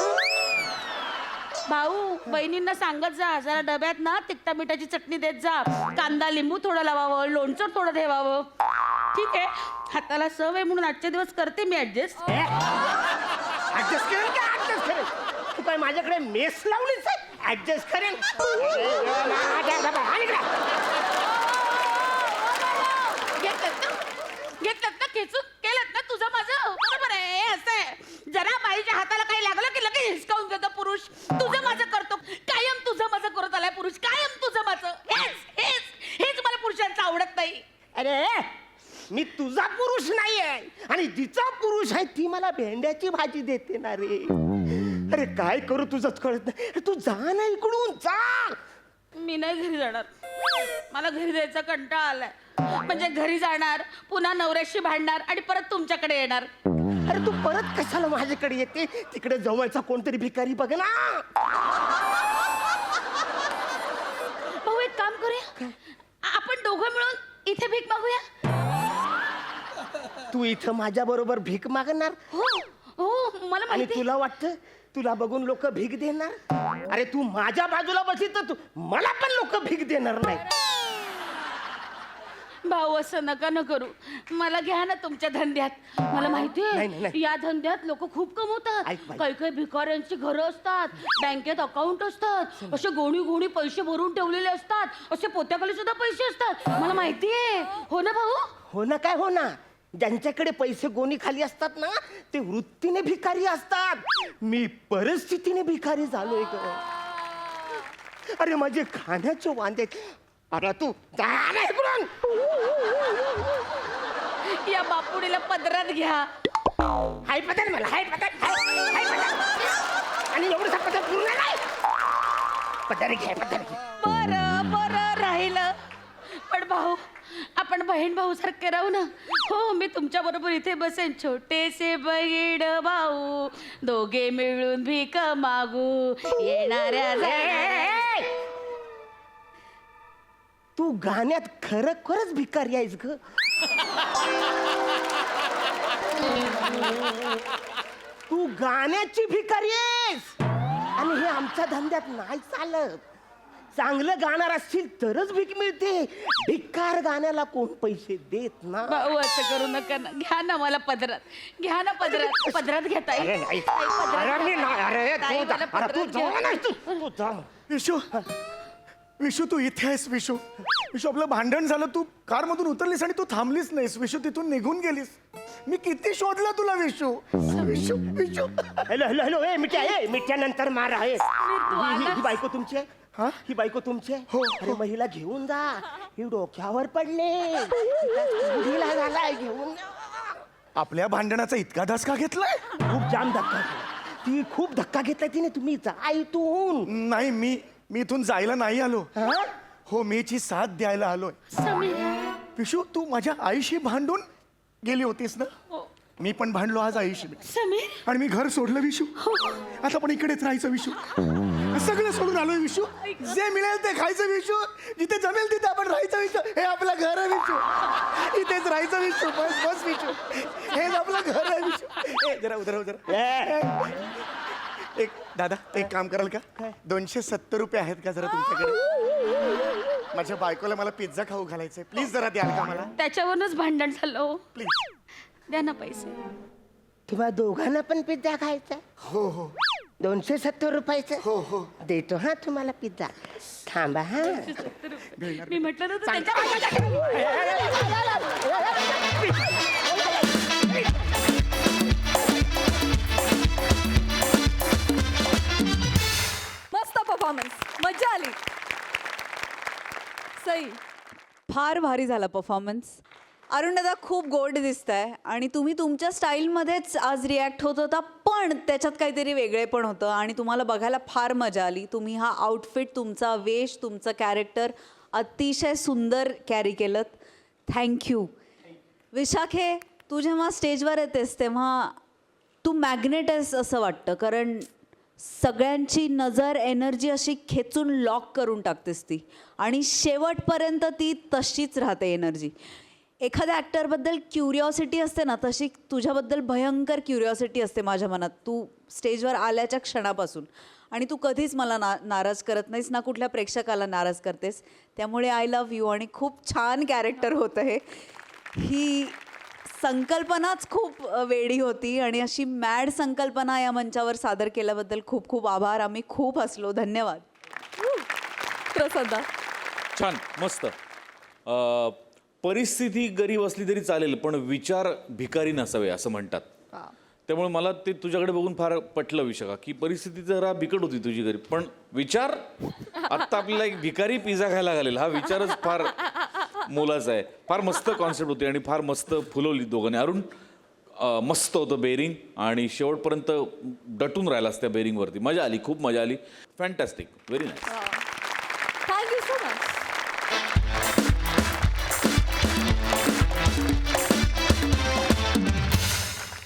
E: भाऊ, बहिणींना सांगत जा जरा डब्यात ना तिखटा मिठाची चटणी देत जा. कांदा लिंबू थोडं लावावं, लोणचं थोडं ठेवावं. ठीक आहे, हाताला सवय म्हणून आजचे दिवस करते मी ऍडजस्ट.
K: ऍडजस्ट करेन का? ऍडजस्ट करेन. तू काय माझ्याकडे मेस लावलीच आहे? ऍडजस्ट करेन.
E: घेतलं ना खेचून, केलं ना तुझं माझं. बरोबर आहे, हे असं आहे. जरा बाईच्या हाताला काही लागलं की लगेच हिसकावून घेतो पुरुष. तुझं माझं करतो, कायम तुझं माझं करत आलाय पुरुष, कायम तुझं माझं. हेच हेच हेच मला पुरुषांचं आवडत नाही.
K: अरे मी तुझा पुरुष नाहीये, आणि जिचा पुरुष आहे ती मला भेंड्याची भाजी देते ना रे. अरे काय करू तुझंच कळत नाही. अरे तू जा ना इकडून, जा.
E: मी नाही घरी जाणार. मला घरी जायचा कंटाळा आलाय. म्हणजे घरी जाणार, पुन्हा नवऱ्याशी भांडणार आणि परत तुमच्याकडे येणार.
K: अरे तू परत कशाला माझ्याकडे येते? तिकडे जवळचा कोणतरी भिकारी बघ ना.
E: भाऊ, एक काम करूया, आपण दोघं मिळून इथे भीक मागूया.
K: तू इथं माझ्या बरोबर भीक मागणार?
E: हो हो, मला
K: आणि
E: माहिती.
K: तुला वाटतं तुला बघून लोक भीक देणार? अरे तू माझ्या बाजूला बसली तर तू मला पण लोक भीक देणार नाही.
E: भाऊ, असं नका न करू. मला घ्या ना तुमच्या धंद्यात. मला
K: नाही,
E: माहितीये
K: नाही.
E: या धंद्यात लोक खूप कमवतात.
K: ऐक बाई.
E: काही काही भिकाऱ्यांची घरं असतात, बँकेत अकाउंट असतात, असे गोणी गोणी पैसे भरून ठेवलेले असतात, असे पोत्याखाली सुद्धा पैसे असतात. मला माहितीये. हो ना भाऊ?
K: हो ना, काय हो ना. ज्यांच्याकडे पैसे गोणी खाली असतात ना ते वृत्तीने भिकारी असतात. मी परिस्थितीने भिकारी झालोय ग. अरे माझे खाण्याचे वांदे. अरे तू जा ना इकडून.
E: या बापुडीला पदरात घ्या.
K: हाय पदर मला, हाय पदर, हाय पदर. आणि एवढं पदर पूर्ण नाही. पदर घे, पदर घे.
E: बरं बरं, राहिलं. पण भाऊ, आपण बहीण भाऊ सारखे राहू ना. हो, मी तुमच्या बरोबर इथे बसेन. छोटेसे बहीण भाऊ, दोघे मिळून भीक मागू येणाऱ्या जाणाऱ्या.
K: तू गाण्यात खरंच भिकारी आहेस ग. तू गाण्याची भिकारी आहेस, आणि हे आमच्या धंद्यात नाही चालत. चांगलं गाणार असतील तरच भीक मिळते. भिकार गाण्याला कोण पैसे देत ना.
E: भाऊ, असं करू नका ना. घ्या ना मला पदरात, घ्या ना पदरात. पदरात घेता
K: अरे नाही. अरे मी नाही. अरे तू जा ना, तू जा.
C: विशू, विशू तू इथे आहेस. विशू, विशू आपलं भांडण झालं, तू कारमधून उतरलीस आणि तू थांबलीस नाहीस. विशू तिथून निघून गेलीस. मी किती शोधलं तुला Vishu. Vishu, Vishu.
K: Hello hello hello. ए मिठ्या, ए मिठ्यानंतर मार आहे. ही बायको तुमची आहे?
C: हा?
K: ही बायको तुमची आहे?
C: हो.
K: अरे महिला घेऊन जा. ही डोक्यावर पडले. तिला झालाय, घेऊन जा.
C: आपल्या भांडणाचा इतका धसका घेतलाय?
K: खूप जाम धक्का घेतला. ती खूप धक्का घेतलाय तिने. तुम्ही जा इथून.
C: नाही, मी इथून जायला नाही आलो.
K: हा?
C: हो, मीची साथ द्यायला आलोय.
E: समीर,
C: विशू तू माझ्या आईशी भांडून गेली होतीस ना? मी पण भांडलो आज आईशी.
E: समीर
C: आणि मी घर सोडलं विशू. आता पण इकडेच राहायचं विशू. सगळं सोडून आलोय विशू. जे मिळेल ते खायचं विशू. जिथे जमेल तिथे आपण राहायचं विशू. हे आपलं घर आहे विशू. इथेच राहायचं विशू. बस बस विशू. हेच आपलं घर आहे विशू. ए, जरा उधर जरा. एक दादा एक काम कराल का? 270 रुपये आहेत का जरा तुमच्याकडे? माझ्या बायकोला मला पिझ्झा खाऊ घालायचंय. प्लीज जरा द्याल का मला?
E: त्याच्यावरूनच भांडण झालं हो.
C: प्लीज.
E: द्या ना पैसे.
K: तुम्हा दोघांना पण पिझ्झा खायचा?
C: हो हो
K: 270 रुपयाचं?
C: हो हो.
K: देतो हा तुम्हाला पिझ्झा. थांबा हा.
E: मी म्हटलं ना त्यांच्या
A: मस्त परफॉर्मन्स, मज्जा आली. सई.
F: फार भारी झाला परफॉर्मन्स. अरुण दादा खूप गोड दिसताय आणि तुम्ही तुमच्या स्टाईलमध्येच आज रिॲक्ट होत होता, पण त्याच्यात काहीतरी वेगळे पण होतं आणि तुम्हाला बघायला फार मजा आली. तुम्ही हा आउटफिट, तुमचा वेश, तुमचं कॅरेक्टर अतिशय सुंदर कॅरी केलं. थँक्यू. विशाखे, तू जेव्हा स्टेजवर येतेस तेव्हा तू मॅग्नेट आहेस असं वाटतं, कारण सगळ्यांची नजर, एनर्जी अशी खेचून लॉक करून टाकतेस ती आणि शेवटपर्यंत ती तशीच राहते एनर्जी. एखाद्या ॲक्टरबद्दल क्युरिओसिटी असते ना, तशी तुझ्याबद्दल भयंकर क्युरिओसिटी असते माझ्या मनात, तू स्टेजवर आल्याच्या क्षणापासून. आणि तू कधीच मला नाराज करत नाहीस ना, कुठल्या प्रेक्षकाला नाराज करतेस. त्यामुळे आय लव्ह यू. आणि खूप छान कॅरेक्टर होतं हे. ही संकल्पनाच खूप वेडी होती आणि अशी मॅड संकल्पना या मंचावर सादर केल्याबद्दल खूप खूप आभार. आम्ही खूप हसलो. धन्यवाद.
A: प्रसन्न.
G: छान, मस्त. परिस्थिती गरीब असली तरी चालेल, पण विचार भिकारी नसावे असं म्हणतात. त्यामुळे मला ते तुझ्याकडे बघून फार पटलं विशाखा, की परिस्थिती जरा बिकट होती तुझी गरीब, पण विचार. आत्ता आपल्याला एक भिकारी पिझ्झा खायला घालेल हा विचारच फार मोलाचा आहे. फार मस्त कॉन्सेप्ट होती आणि फार मस्त फुलवली दोघांनी. अरुण मस्त होतं बेरिंग आणि शेवटपर्यंत डटून राहिलास त्या बेरिंगवरती. मजा आली, खूप मजा आली. Fantastic, very nice.
A: Thank you so much.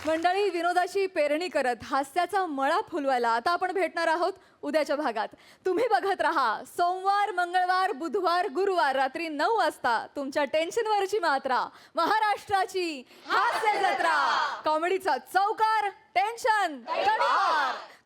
A: मंडळी, विनोदाची पेरणी करत हास्याचा मळा फुलवायला आता आपण भेटणार आहोत उद्याच्या भागात. तुम्ही बघत राहा सोमवार, मंगळवार, बुधवार, गुरुवार रात्री 9 वाजता तुमच्या टेन्शनवरची मात्रा, महाराष्ट्राची हास्य जत्रा. कॉमेडीचा चौकार, टेन्शन